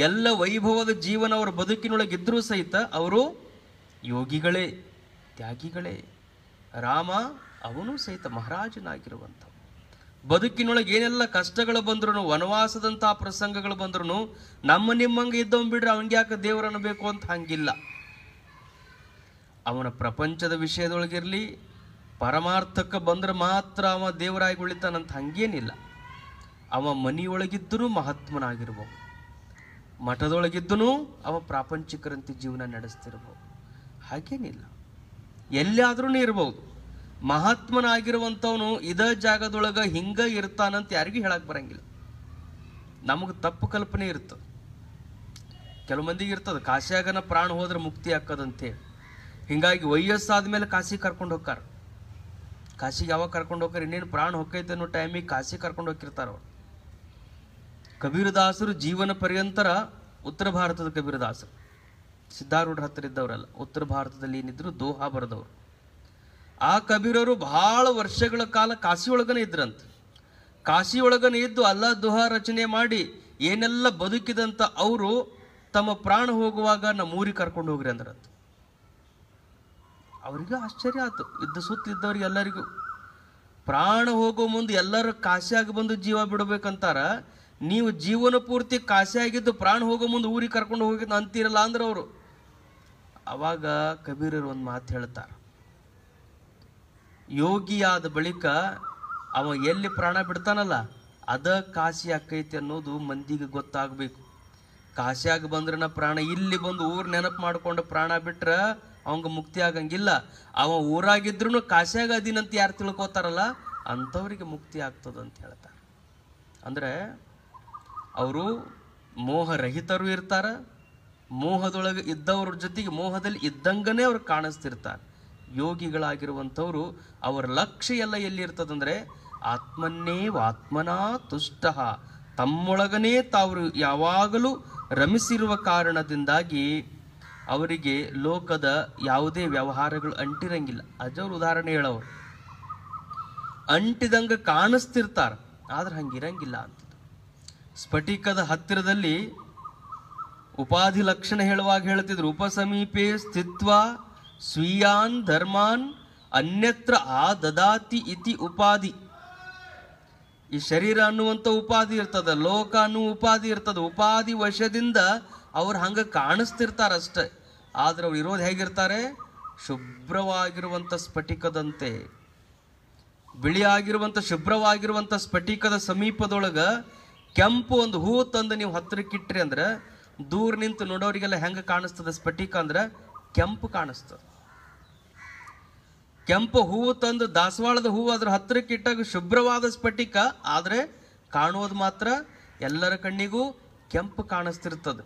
ಎಲ್ಲ ವೈಭವದ ಜೀವನ ಅವರ ಬದುಕಿನೊಳಗಿದ್ರೂ ಸಹಿತ ಅವರು ಯೋಗಿಗಳೇ, ತ್ಯಾಗಿಗಳೇ. ರಾಮ ಅವನು ಸಹಿತ ಮಹಾರಾಜನಾಗಿರುವಂಥ ಬದುಕಿನೊಳಗೆ ಏನೆಲ್ಲ ಕಷ್ಟಗಳು ಬಂದ್ರು, ವನವಾಸದಂತಹ ಪ್ರಸಂಗಗಳು ಬಂದ್ರು, ನಮ್ಮ ನಿಮ್ಮಂಗೆ ಇದ್ದವನ್ ಬಿಡ್ರೆ ಅವನಿಗೆ ಯಾಕೆ ದೇವರನ್ನು ಬೇಕು ಅಂತ ಹಂಗಿಲ್ಲ. ಅವನ ಪ್ರಪಂಚದ ವಿಷಯದೊಳಗಿರಲಿ, ಪರಮಾರ್ಥಕ್ಕೆ ಬಂದ್ರೆ ಮಾತ್ರ ಅವ ದೇವರಾಗಿ ಉಳಿತಾನಂತ ಹಂಗೇನಿಲ್ಲ. ಅವ ಮನೆಯೊಳಗಿದ್ದೂ ಮಹಾತ್ಮನಾಗಿರ್ಬೋದು, ಮಠದೊಳಗಿದ್ದೂ ಅವ ಪ್ರಾಪಂಚಿಕರಂತೆ ಜೀವನ ನಡೆಸ್ತಿರ್ಬೋದು, ಹಾಗೇನಿಲ್ಲ. ಎಲ್ಲಾದ್ರೂ ಇರ್ಬೋದು. ಮಹಾತ್ಮನಾಗಿರುವಂಥವನು ಇದ ಜಾಗದೊಳಗೆ ಹಿಂಗ ಇರ್ತಾನಂತ ಯಾರಿಗೂ ಹೇಳಕ್ ಬರಂಗಿಲ್ಲ. ನಮಗೆ ತಪ್ಪು ಕಲ್ಪನೆ ಇರ್ತದೆ. ಕೆಲವು ಮಂದಿಗೆ ಇರ್ತದೆ ಕಾಶಿಯಾಗನ ಪ್ರಾಣ ಹೋದ್ರೆ ಮುಕ್ತಿ ಹಾಕದಂತೆ. ಹಿಂಗಾಗಿ ವಯಸ್ಸಾದ್ಮೇಲೆ ಕಾಶಿ ಕರ್ಕೊಂಡು ಹೋಗ್ತಾರ. ಕಾಶಿಗೆ ಯಾವಾಗ ಕರ್ಕೊಂಡು ಹೋಗ್ತಾರೆ, ಇನ್ನೇನು ಪ್ರಾಣ ಹೊಕ್ಕೈತೆ ಅನ್ನೋ ಟೈಮಿಗೆ ಕಾಶಿ ಕರ್ಕೊಂಡು ಹೋಗಿರ್ತಾರ ಅವ್ರು. ಕಬೀರದಾಸರು ಜೀವನ ಪರ್ಯಂತರ ಉತ್ತರ ಭಾರತದ ಕಬೀರದಾಸರು, ಸಿದ್ಧಾರೂಢರ ಹತ್ತಿರ ಇದ್ದವರಲ್ಲ, ಉತ್ತರ ಭಾರತದಲ್ಲಿ ಏನಿದ್ರು ದೋಹಾ ಬರೆದವರು. ಆ ಕಬೀರರು ಬಹಳ ವರ್ಷಗಳ ಕಾಲ ಕಾಶಿಯೊಳಗನೆ ಇದ್ರಂತ. ಕಾಶಿಯೊಳಗನೆ ಇದ್ದು ಅಲ್ಲ ದೋಹಾ ರಚನೆ ಮಾಡಿ ಏನೆಲ್ಲ ಬದುಕಿದಂತ ಅವರು ತಮ್ಮ ಪ್ರಾಣ ಹೋಗುವಾಗ ನಮ್ಮ ಊರಿಗೆ ಕರ್ಕೊಂಡು ಹೋಗ್ರಿ ಅಂದ್ರಂತ. ಅವ್ರಿಗೂ ಆಶ್ಚರ್ಯ ಆಯ್ತು, ಇದ್ದ ಸುತ್ತಲಿದ್ದವ್ರಿಗೆ ಎಲ್ಲರಿಗೂ. ಪ್ರಾಣ ಹೋಗೋ ಮುಂದೆ ಎಲ್ಲರೂ ಕಾಶಿಯಾಗಿ ಬಂದು ಜೀವ ಬಿಡಬೇಕಂತಾರ, ನೀವು ಜೀವನ ಪೂರ್ತಿ ಕಾಶಿಯಾಗಿದ್ದು ಪ್ರಾಣ ಹೋಗೋ ಮುಂದೆ ಊರಿಗೆ ಕರ್ಕೊಂಡು ಹೋಗಿದ್ದು ಅಂತೀರಲ್ಲ ಅಂದ್ರೆ ಅವರು. ಅವಾಗ ಕಬೀರರು ಒಂದು ಮಾತು ಹೇಳ್ತಾರೆ, ಯೋಗಿಯಾದ ಬಳಿಕ ಅವ ಎಲ್ಲಿ ಪ್ರಾಣ ಬಿಡ್ತಾನಲ್ಲ ಅದ ಕಾಶಿ ಆಕೈತಿ ಅನ್ನೋದು ಮಂದಿಗೆ ಗೊತ್ತಾಗಬೇಕು. ಕಾಶಿಯಾಗ ಬಂದ್ರನ ಪ್ರಾಣ, ಇಲ್ಲಿ ಬಂದು ಊರ್ ನೆನಪು ಮಾಡ್ಕೊಂಡು ಪ್ರಾಣ ಬಿಟ್ರ ಅವಂಗ ಮುಕ್ತಿ ಆಗಂಗಿಲ್ಲ. ಅವ ಊರಾಗಿದ್ರು ಕಾಶಿಯಾಗ ಅದಿನಂತ ಯಾರು ತಿಳ್ಕೊತಾರಲ್ಲ ಅಂಥವ್ರಿಗೆ ಮುಕ್ತಿ ಆಗ್ತದಂತ ಹೇಳ್ತಾರೆ. ಅಂದ್ರೆ ಅವರು ಮೋಹರಹಿತರು ಇರ್ತಾರ, ಮೋಹದೊಳಗೆ ಇದ್ದವ್ರ ಜೊತೆಗೆ ಮೋಹದಲ್ಲಿ ಇದ್ದಂಗನೇ ಅವ್ರು ಕಾಣಿಸ್ತಿರ್ತಾರೆ. ಯೋಗಿಗಳಾಗಿರುವಂಥವ್ರು ಅವರ ಲಕ್ಷ್ಯ ಎಲ್ಲ ಎಲ್ಲಿ ಇರ್ತದಂದ್ರೆ ಆತ್ಮನ್ನೇವ ಆತ್ಮನಾ ತುಷ್ಟ, ತಮ್ಮೊಳಗನೇ ತಾವು ಯಾವಾಗಲೂ ರಮಿಸಿರುವ ಕಾರಣದಿಂದಾಗಿ ಅವರಿಗೆ ಲೋಕದ ಯಾವುದೇ ವ್ಯವಹಾರಗಳು ಅಂಟಿರಂಗಿಲ್ಲ. ಅಜವ್ರ ಉದಾಹರಣೆ ಹೇಳೋರು, ಅಂಟಿದಂಗ ಕಾಣಿಸ್ತಿರ್ತಾರ ಆದ್ರೆ ಹಂಗಿರಂಗಿಲ್ಲ ಅಂತ. ಸ್ಫಟಿಕದ ಹತ್ತಿರದಲ್ಲಿ ಉಪಾಧಿ ಲಕ್ಷಣ ಹೇಳುವಾಗ ಹೇಳ್ತಿದ್ರು, ಉಪಸಮೀಪೆ ಸ್ಥಿತ್ವ ಸ್ವೀಯಾನ್ ಧರ್ಮಾನ್ ಅನ್ಯತ್ರ ಆ ದದಾತಿ ಇತಿ ಉಪಾಧಿ. ಈ ಶರೀರ ಅನ್ನುವಂಥ ಉಪಾಧಿ ಇರ್ತದ, ಲೋಕ ಅನ್ನುವ ಉಪಾಧಿ ಇರ್ತದ. ಉಪಾಧಿ ವಶದಿಂದ ಅವ್ರು ಹಂಗ ಕಾಣಿಸ್ತಿರ್ತಾರಷ್ಟೆ, ಆದ್ರೆ ಅವ್ರು ಇರೋದು ಹೇಗಿರ್ತಾರೆ, ಶುಭ್ರವಾಗಿರುವಂಥ ಸ್ಫಟಿಕದಂತೆ. ಬಿಳಿಯಾಗಿರುವಂಥ ಶುಭ್ರವಾಗಿರುವಂಥ ಸ್ಫಟಿಕದ ಸಮೀಪದೊಳಗ ಕೆಂಪು ಒಂದು ಹೂ ತಂದು ನೀವು ಹತ್ತಿರಕ್ಕಿಟ್ರಿ ಅಂದ್ರೆ ದೂರ ನಿಂತು ನೋಡೋರಿಗೆಲ್ಲ ಹೆಂಗ ಕಾಣಿಸ್ತದ ಸ್ಫಟಿಕ ಅಂದ್ರೆ ಕೆಂಪು ಕಾಣಿಸ್ತದ. ಕೆಂಪು ಹೂವು ತಂದು ದಾಸವಾಳದ ಹೂವು ಅದ್ರ ಹತ್ತಿರಕ್ಕಿಟ್ಟಾಗ ಶುಭ್ರವಾದ ಸ್ಫಟಿಕ, ಆದ್ರೆ ಕಾಣೋದು ಮಾತ್ರ ಎಲ್ಲರ ಕಣ್ಣಿಗೂ ಕೆಂಪು ಕಾಣಿಸ್ತಿರ್ತದ.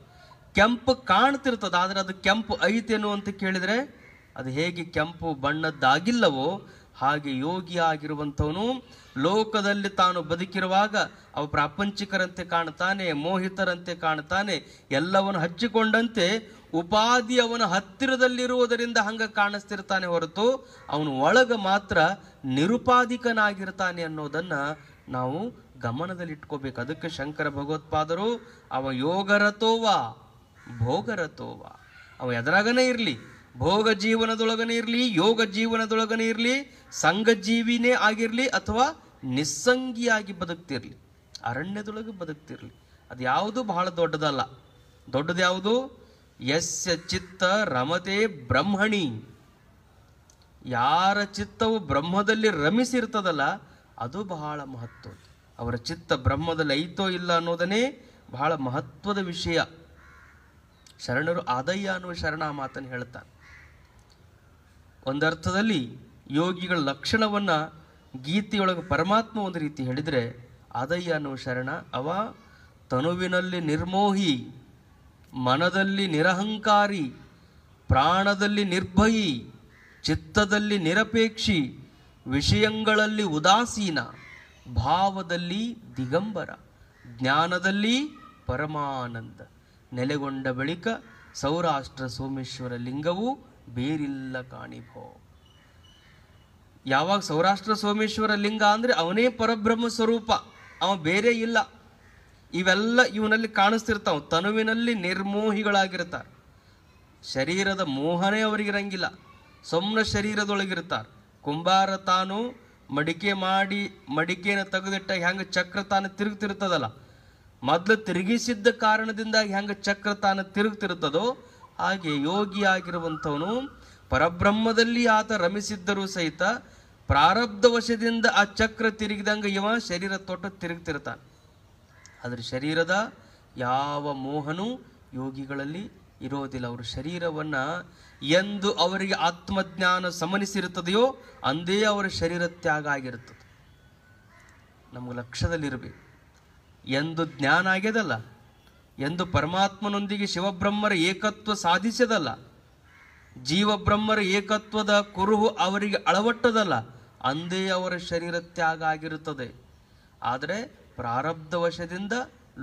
ಕೆಂಪು ಕಾಣ್ತಿರ್ತದ, ಆದ್ರೆ ಅದು ಕೆಂಪು ಐತೇನು ಅಂತ ಕೇಳಿದ್ರೆ ಅದು ಹೇಗೆ ಕೆಂಪು ಬಣ್ಣದ್ದಾಗಿಲ್ಲವೋ ಹಾಗೆ ಯೋಗಿ ಆಗಿರುವಂಥವನು ಲೋಕದಲ್ಲಿ ತಾನು ಬದುಕಿರುವಾಗ ಅವ ಪ್ರಾಪಂಚಿಕರಂತೆ ಕಾಣ್ತಾನೆ, ಮೋಹಿತರಂತೆ ಕಾಣ್ತಾನೆ, ಎಲ್ಲವನ್ನು ಹಚ್ಚಿಕೊಂಡಂತೆ ಉಪಾಧಿ ಅವನ ಹತ್ತಿರದಲ್ಲಿರುವುದರಿಂದ ಹಂಗ ಕಾಣಿಸ್ತಿರ್ತಾನೆ ಹೊರತು ಅವನು ಒಳಗ ಮಾತ್ರ ನಿರುಪಾಧಿಕನಾಗಿರ್ತಾನೆ ಅನ್ನೋದನ್ನ ನಾವು ಗಮನದಲ್ಲಿಟ್ಕೋಬೇಕು. ಅದಕ್ಕೆ ಶಂಕರ ಭಗವತ್ಪಾದರು ಅವ ಯೋಗರತೋವ ಭೋಗರತೋವ, ಅವ ಎದರಾಗನೇ ಇರಲಿ, ಭೋಗ ಜೀವನದೊಳಗನೆ ಇರಲಿ, ಯೋಗ ಜೀವನದೊಳಗನೆ ಇರಲಿ, ಸಂಘ ಜೀವಿನೇ ಆಗಿರಲಿ ಅಥವಾ ನಿಸ್ಸಂಗಿಯಾಗಿ ಬದುಕ್ತಿರ್ಲಿ, ಅರಣ್ಯದೊಳಗೆ ಬದುಕ್ತಿರ್ಲಿ, ಅದು ಯಾವುದು ಬಹಳ ದೊಡ್ಡದಲ್ಲ. ದೊಡ್ಡದು ಯಾವುದು? ಯಸ್ಯ ಚಿತ್ತ ರಮತೆ ಬ್ರಹ್ಮಣಿ, ಯಾರ ಚಿತ್ತವು ಬ್ರಹ್ಮದಲ್ಲಿ ರಮಿಸಿರ್ತದಲ್ಲ ಅದು ಬಹಳ ಮಹತ್ವ. ಅವರ ಚಿತ್ತ ಬ್ರಹ್ಮದಲ್ಲಿ ಐತೋ ಇಲ್ಲ ಅನ್ನೋದನ್ನೇ ಬಹಳ ಮಹತ್ವದ ವಿಷಯ. ಶರಣರು ಆದಯ್ಯ ಅನ್ನುವ ಶರಣ ಆ ಮಾತನ್ನು ಹೇಳ್ತಾನೆ. ಒಂದರ್ಥದಲ್ಲಿ ಯೋಗಿಗಳ ಲಕ್ಷಣವನ್ನ ಗೀತೆಯೊಳಗೆ ಪರಮಾತ್ಮ ಒಂದು ರೀತಿ ಹೇಳಿದರೆ, ಆದಯ್ಯ ಅನ್ನುವ ಶರಣ ಅವ ತನುವಿನಲ್ಲಿ ನಿರ್ಮೋಹಿ, ಮನದಲ್ಲಿ ನಿರಹಂಕಾರಿ, ಪ್ರಾಣದಲ್ಲಿ ನಿರ್ಭಯಿ, ಚಿತ್ತದಲ್ಲಿ ನಿರಪೇಕ್ಷಿ, ವಿಷಯಗಳಲ್ಲಿ ಉದಾಸೀನ, ಭಾವದಲ್ಲಿ ದಿಗಂಬರ, ಜ್ಞಾನದಲ್ಲಿ ಪರಮಾನಂದ, ನೆಲೆಗೊಂಡ ಬಳಿಕ ಸೌರಾಷ್ಟ್ರ ಸೋಮೇಶ್ವರ ಲಿಂಗವು ಬೇರಿಲ್ಲ ಕಾಣಿಭೋ. ಯಾವಾಗ ಸೌರಾಷ್ಟ್ರ ಸೋಮೇಶ್ವರ ಲಿಂಗ ಅಂದ್ರೆ ಅವನೇ ಪರಬ್ರಹ್ಮ ಸ್ವರೂಪ, ಅವ ಬೇರೆ ಇಲ್ಲ. ಇವೆಲ್ಲ ಇವನಲ್ಲಿ ಕಾಣಿಸ್ತಿರ್ತಾವ. ತನುವಿನಲ್ಲಿ ನಿರ್ಮೋಹಿಗಳಾಗಿರ್ತಾರೆ, ಶರೀರದ ಮೋಹನೇ ಅವರಿಗಿರಂಗಿಲ್ಲ, ಸುಮ್ಮನೆ ಶರೀರದೊಳಗಿರ್ತಾರೆ. ಕುಂಬಾರ ತಾನು ಮಡಿಕೆ ಮಾಡಿ ಮಡಿಕೆನ ತೆಗೆದಿಟ್ಟ ಹೆಂಗ ಚಕ್ರ ತಾನು ತಿರುಗ್ತಿರ್ತದಲ್ಲ, ಮೊದಲು ತಿರುಗಿಸಿದ್ದ ಕಾರಣದಿಂದ ಹೆಂಗ ಚಕ್ರ ತಾನು ತಿರುಗ್ತಿರ್ತದೋ ಹಾಗೆ ಯೋಗಿ ಆಗಿರುವಂಥವನು ಪರಬ್ರಹ್ಮದಲ್ಲಿ ಆತ ರಮಿಸಿದ್ದರೂ ಸಹಿತ ಪ್ರಾರಬ್ಧ ವಶದಿಂದ ಆ ಚಕ್ರ ತಿರುಗಿದಂಗ ಇವ ಶರೀರ ತೊಟ್ಟು ತಿರುಗ್ತಿರ್ತಾನೆ. ಆದ್ರೆ ಶರೀರದ ಯಾವ ಮೋಹನೂ ಯೋಗಿಗಳಲ್ಲಿ ಇರೋದಿಲ್ಲ. ಅವರು ಶರೀರವನ್ನ ಎಂದು ಅವರಿಗೆ ಆತ್ಮಜ್ಞಾನ ಸಮನಿಸಿರುತ್ತದೆಯೋ ಅಂದೇ ಅವರ ಶರೀರ ತ್ಯಾಗ ಆಗಿರುತ್ತದೆ. ನಮ್ಗೆ ಲಕ್ಷ್ಯದಲ್ಲಿರಬೇಕು. ಎಂದು ಜ್ಞಾನ ಆಗ್ಯದಲ್ಲ, ಎಂದು ಪರಮಾತ್ಮನೊಂದಿಗೆ ಶಿವಬ್ರಹ್ಮರ ಏಕತ್ವ ಸಾಧಿಸದಲ್ಲ, ಜೀವಬ್ರಹ್ಮರ ಏಕತ್ವದ ಕುರುಹು ಅವರಿಗೆ ಅಳವಟ್ಟದಲ್ಲ, ಅಂದೇ ಅವರ ಶರೀರ ತ್ಯಾಗ ಆಗಿರುತ್ತದೆ. ಆದರೆ ಪ್ರಾರಬ್ಧ ವಶದಿಂದ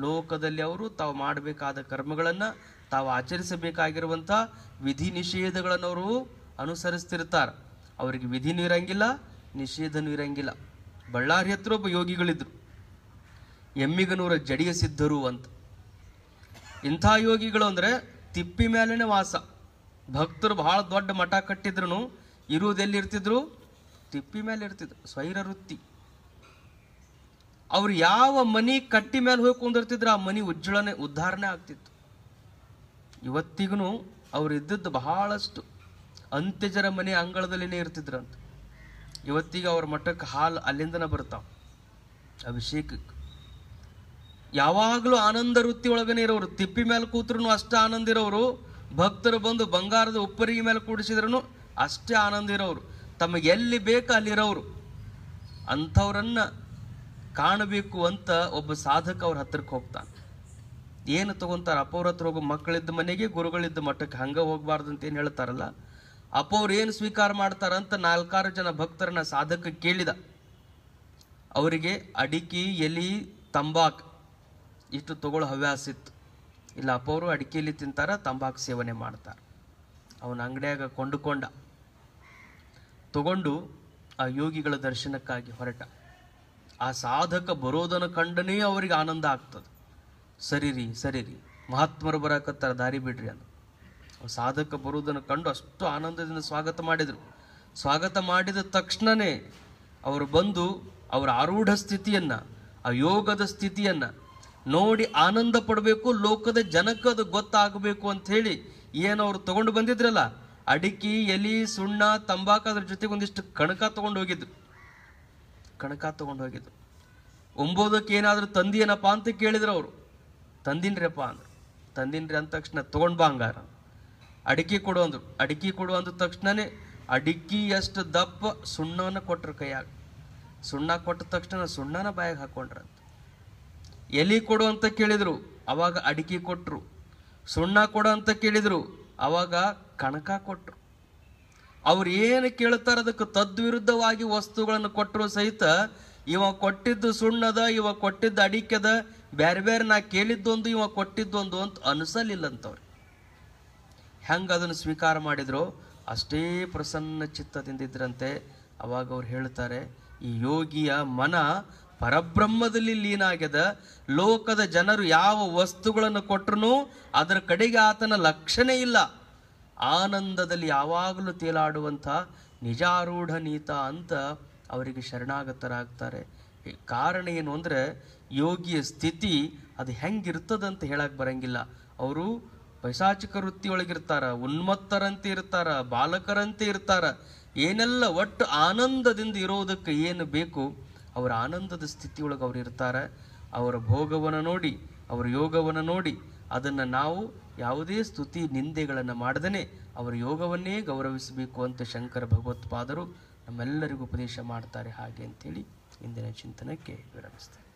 ಲೋಕದಲ್ಲಿ ಅವರು ತಾವು ಮಾಡಬೇಕಾದ ಕರ್ಮಗಳನ್ನು, ತಾವು ಆಚರಿಸಬೇಕಾಗಿರುವಂಥ ವಿಧಿ ನಿಷೇಧಗಳನ್ನು ಅವರು ಅನುಸರಿಸ್ತಿರ್ತಾರೆ. ಅವರಿಗೆ ವಿಧಿನೂ ಇರಂಗಿಲ್ಲ, ನಿಷೇಧನೂ ಇರಂಗಿಲ್ಲ. ಬಳ್ಳಾರಿ ಹತ್ರ ಒಬ್ಬ ಯೋಗಿಗಳಿದ್ರು, ಎಮ್ಮಿಗನೂರ ಜಡಿಯ ಸಿದ್ಧರು ಅಂತ. ಇಂಥ ಯೋಗಿಗಳು ಅಂದರೆ ತಿಪ್ಪಿ ಮೇಲೇನೆ ವಾಸ. ಭಕ್ತರು ಬಹಳ ದೊಡ್ಡ ಮಠ ಕಟ್ಟಿದ್ರು ಇರುವುದೆಲ್ಲಿರ್ತಿದ್ರು? ತಿಪ್ಪಿ ಮೇಲೆ ಇರ್ತಿದ್ರು. ಸ್ವೈರ ವೃತ್ತಿ. ಅವ್ರು ಯಾವ ಮನಿ ಕಟ್ಟಿ ಮೇಲೆ ಹೋಗಿ ಕುಂದಿರ್ತಿದ್ರು ಆ ಮನಿ ಉದ್ಧಾರಣೆ ಆಗ್ತಿತ್ತು. ಇವತ್ತಿಗೂ ಅವ್ರು ಇದ್ದದ್ದು ಬಹಳಷ್ಟು ಅಂತ್ಯಜರ ಮನೆ ಅಂಗಳದಲ್ಲಿನೇ ಇರ್ತಿದ್ರಂತ. ಇವತ್ತಿಗೆ ಅವ್ರ ಮಠಕ್ಕೆ ಹಾಲು ಅಲ್ಲಿಂದನೇ ಬರ್ತಾವ ಅಭಿಷೇಕಕ್ಕೆ. ಯಾವಾಗಲೂ ಆನಂದ ವೃತ್ತಿ ಒಳಗನೆ ಇರೋರು. ತಿಪ್ಪಿ ಮೇಲೆ ಕೂತ್ರು ಅಷ್ಟೇ ಆನಂದ ಇರೋರು, ಭಕ್ತರು ಬಂದು ಬಂಗಾರದ ಉಪ್ಪರಿಗೆ ಮೇಲೆ ಕೂಡಿಸಿದ್ರು ಅಷ್ಟೇ ಆನಂದ ಇರೋರು, ತಮಗೆ ಎಲ್ಲಿ ಬೇಕು ಅಲ್ಲಿರೋರು. ಅಂಥವ್ರನ್ನ ಕಾಣಬೇಕು ಅಂತ ಒಬ್ಬ ಸಾಧಕ ಅವ್ರ ಹತ್ರಕ್ಕೆ ಹೋಗ್ತಾನೆ. ಏನು ತಗೊಂತಾರೆ? ಅಪ್ಪವ್ರ ಹತ್ರ ಹೋಗೋ ಮಕ್ಕಳಿದ್ದ ಮನೆಗೆ ಗುರುಗಳಿದ್ದ ಮಠಕ್ಕೆ ಹಂಗ ಹೋಗ್ಬಾರ್ದು ಅಂತ ಏನು ಹೇಳ್ತಾರಲ್ಲ, ಅಪ್ಪವ್ರು ಏನು ಸ್ವೀಕಾರ ಮಾಡ್ತಾರಂತ 4-6 ಜನ ಭಕ್ತರನ್ನ ಸಾಧಕ ಕೇಳಿದ. ಅವರಿಗೆ ಅಡಿಕೆ, ಎಲಿ, ತಂಬಾಕು ಇಷ್ಟು ತಗೊಳ್ಳೋ ಹವ್ಯಾಸ ಇತ್ತು. ಇಲ್ಲ, ಅಪ್ಪವರು ಅಡಿಕೆಯಲ್ಲಿ ತಿಂತಾರ, ತಂಬಾಕು ಸೇವನೆ ಮಾಡ್ತಾರೆ. ಅವನ ಅಂಗಡಿಯಾಗ ತಗೊಂಡು ಆ ಯೋಗಿಗಳ ದರ್ಶನಕ್ಕಾಗಿ ಹೊರಟ. ಆ ಸಾಧಕ ಬರೋದನ್ನು ಕಂಡನೇ ಅವರಿಗೆ ಆನಂದ ಆಗ್ತದೆ. ಸರಿರಿ ಮಹಾತ್ಮರು ಬರಕತ್ತಾರ, ದಾರಿ ಬಿಡ್ರಿ ಅಂತ. ಸಾಧಕ ಬರುವುದನ್ನು ಕಂಡು ಅಷ್ಟು ಆನಂದದಿಂದ ಸ್ವಾಗತ ಮಾಡಿದರು. ಸ್ವಾಗತ ಮಾಡಿದ ತಕ್ಷಣವೇ ಅವರು ಬಂದು ಅವರ ಆರೂಢ ಸ್ಥಿತಿಯನ್ನು, ಆ ಯೋಗದ ಸ್ಥಿತಿಯನ್ನು ನೋಡಿ ಆನಂದ ಪಡಬೇಕು, ಲೋಕದ ಜನಕ್ಕೆ ಅದು ಗೊತ್ತಾಗಬೇಕು ಅಂತ ಹೇಳಿ ಏನು ಅವ್ರು ತಗೊಂಡು ಬಂದಿದ್ರಲ್ಲ, ಅಡಿಕೆ, ಎಲಿ, ಸುಣ್ಣ, ತಂಬಾಕು, ಅದ್ರ ಜೊತೆಗೆ ಒಂದಿಷ್ಟು ಕಣಕ ತಗೊಂಡು ಹೋಗಿದ್ರು. ಒಂಬೋದಕ್ಕೆ ಏನಾದರೂ ತಂದಿಯೇನಪ್ಪ ಅಂತ ಕೇಳಿದ್ರು ಅವರು. ತಂದಿನ್ರಿಯಪ್ಪ ಅಂದರು. ತಂದಿನ್ರಿ ಅಂದ ತಕ್ಷಣ ತಗೊಂಡು ಬಾ ಹಂಗಾರ. ಅಡಿಕೆ ಕೊಡು ಅಂದರು. ಅಡಿಕೆ ಕೊಡು ಅಂದ ತಕ್ಷಣನೇ ಅಡಿಕೆ ಎಷ್ಟು ದಪ್ಪ ಸುಣ್ಣವನ್ನು ಕೊಟ್ಟರು ಕೈಯಾಗ. ಸುಣ್ಣ ಕೊಟ್ಟ ತಕ್ಷಣ ಸುಣ್ಣನ ಬಾಯಿಗೆ ಹಾಕೊಂಡ್ರಂತ. ಎಲಿ ಕೊಡು ಅಂತ ಕೇಳಿದ್ರು, ಅವಾಗ ಅಡಿಕೆ ಕೊಟ್ಟರು. ಸುಣ್ಣ ಕೊಡು ಅಂತ ಕೇಳಿದ್ರು, ಅವಾಗ ಕಣಕ ಕೊಟ್ಟರು. ಅವ್ರು ಏನು ಕೇಳ್ತಾರ ಅದಕ್ಕೆ ತದ್ವಿರುದ್ಧವಾಗಿ ವಸ್ತುಗಳನ್ನು ಕೊಟ್ಟರು ಸಹಿತ ಇವ ಕೊಟ್ಟಿದ್ದು ಸುಣ್ಣದ, ಇವ ಕೊಟ್ಟಿದ್ದು ಅಡಿಕೆದ, ಬೇರೆ ಬೇರೆ ನಾ ಕೇಳಿದ್ದೊಂದು ಇವ ಕೊಟ್ಟಿದ್ದೊಂದು ಅಂತ ಅನಿಸಲಿಲ್ಲಂತವ್ರು. ಹೆಂಗೆ ಅದನ್ನು ಸ್ವೀಕಾರ ಮಾಡಿದ್ರೋ ಅಷ್ಟೇ ಪ್ರಸನ್ನ ಚಿತ್ತದಿಂದಿದ್ರಂತೆ. ಅವಾಗ ಅವ್ರು ಹೇಳ್ತಾರೆ, ಈ ಯೋಗಿಯ ಮನ ಪರಬ್ರಹ್ಮದಲ್ಲಿ ಲೀನ ಆಗ್ಯದ. ಲೋಕದ ಜನರು ಯಾವ ವಸ್ತುಗಳನ್ನು ಕೊಟ್ಟರು ಅದರ ಕಡೆಗೆ ಆತನ ಲಕ್ಷಣೇ ಇಲ್ಲ. ಆನಂದದಲ್ಲಿ ಯಾವಾಗಲೂ ತೇಲಾಡುವಂಥ ನಿಜಾರೂಢ ನೀತ ಅಂತ ಅವರಿಗೆ ಶರಣಾಗತರಾಗ್ತಾರೆ. ಕಾರಣ ಏನು ಅಂದರೆ, ಯೋಗಿಯ ಸ್ಥಿತಿ ಅದು ಹೆಂಗಿರ್ತದಂತ ಹೇಳಕ್ಕೆ ಬರಂಗಿಲ್ಲ. ಅವರು ಪೈಶಾಚಿಕ ವೃತ್ತಿಯೊಳಗಿರ್ತಾರ, ಉನ್ಮತ್ತರಂತೆ ಇರ್ತಾರ, ಬಾಲಕರಂತೆ ಇರ್ತಾರ. ಏನೆಲ್ಲ ಒಟ್ಟು ಆನಂದದಿಂದ ಇರೋದಕ್ಕೆ ಏನು ಬೇಕು ಅವರ ಆನಂದದ ಸ್ಥಿತಿಯೊಳಗೆ ಅವ್ರು ಇರ್ತಾರೆ. ಅವರ ಭೋಗವನ್ನು ನೋಡಿ, ಅವರ ಯೋಗವನ್ನು ನೋಡಿ, ಅದನ್ನು ನಾವು ಯಾವುದೇ ಸ್ತುತಿ ನಿಂದೆಗಳನ್ನು ಮಾಡದೇ ಅವರ ಯೋಗವನ್ನೇ ಗೌರವಿಸಬೇಕು ಅಂತ ಶಂಕರ ಭಗವತ್ಪಾದರು ನಮ್ಮೆಲ್ಲರಿಗೂ ಉಪದೇಶ ಮಾಡ್ತಾರೆ. ಹಾಗೆ ಅಂತೇಳಿ ಇಂದಿನ ಚಿಂತನಕ್ಕೆ ವಿರಮಿಸ್ತಾರೆ.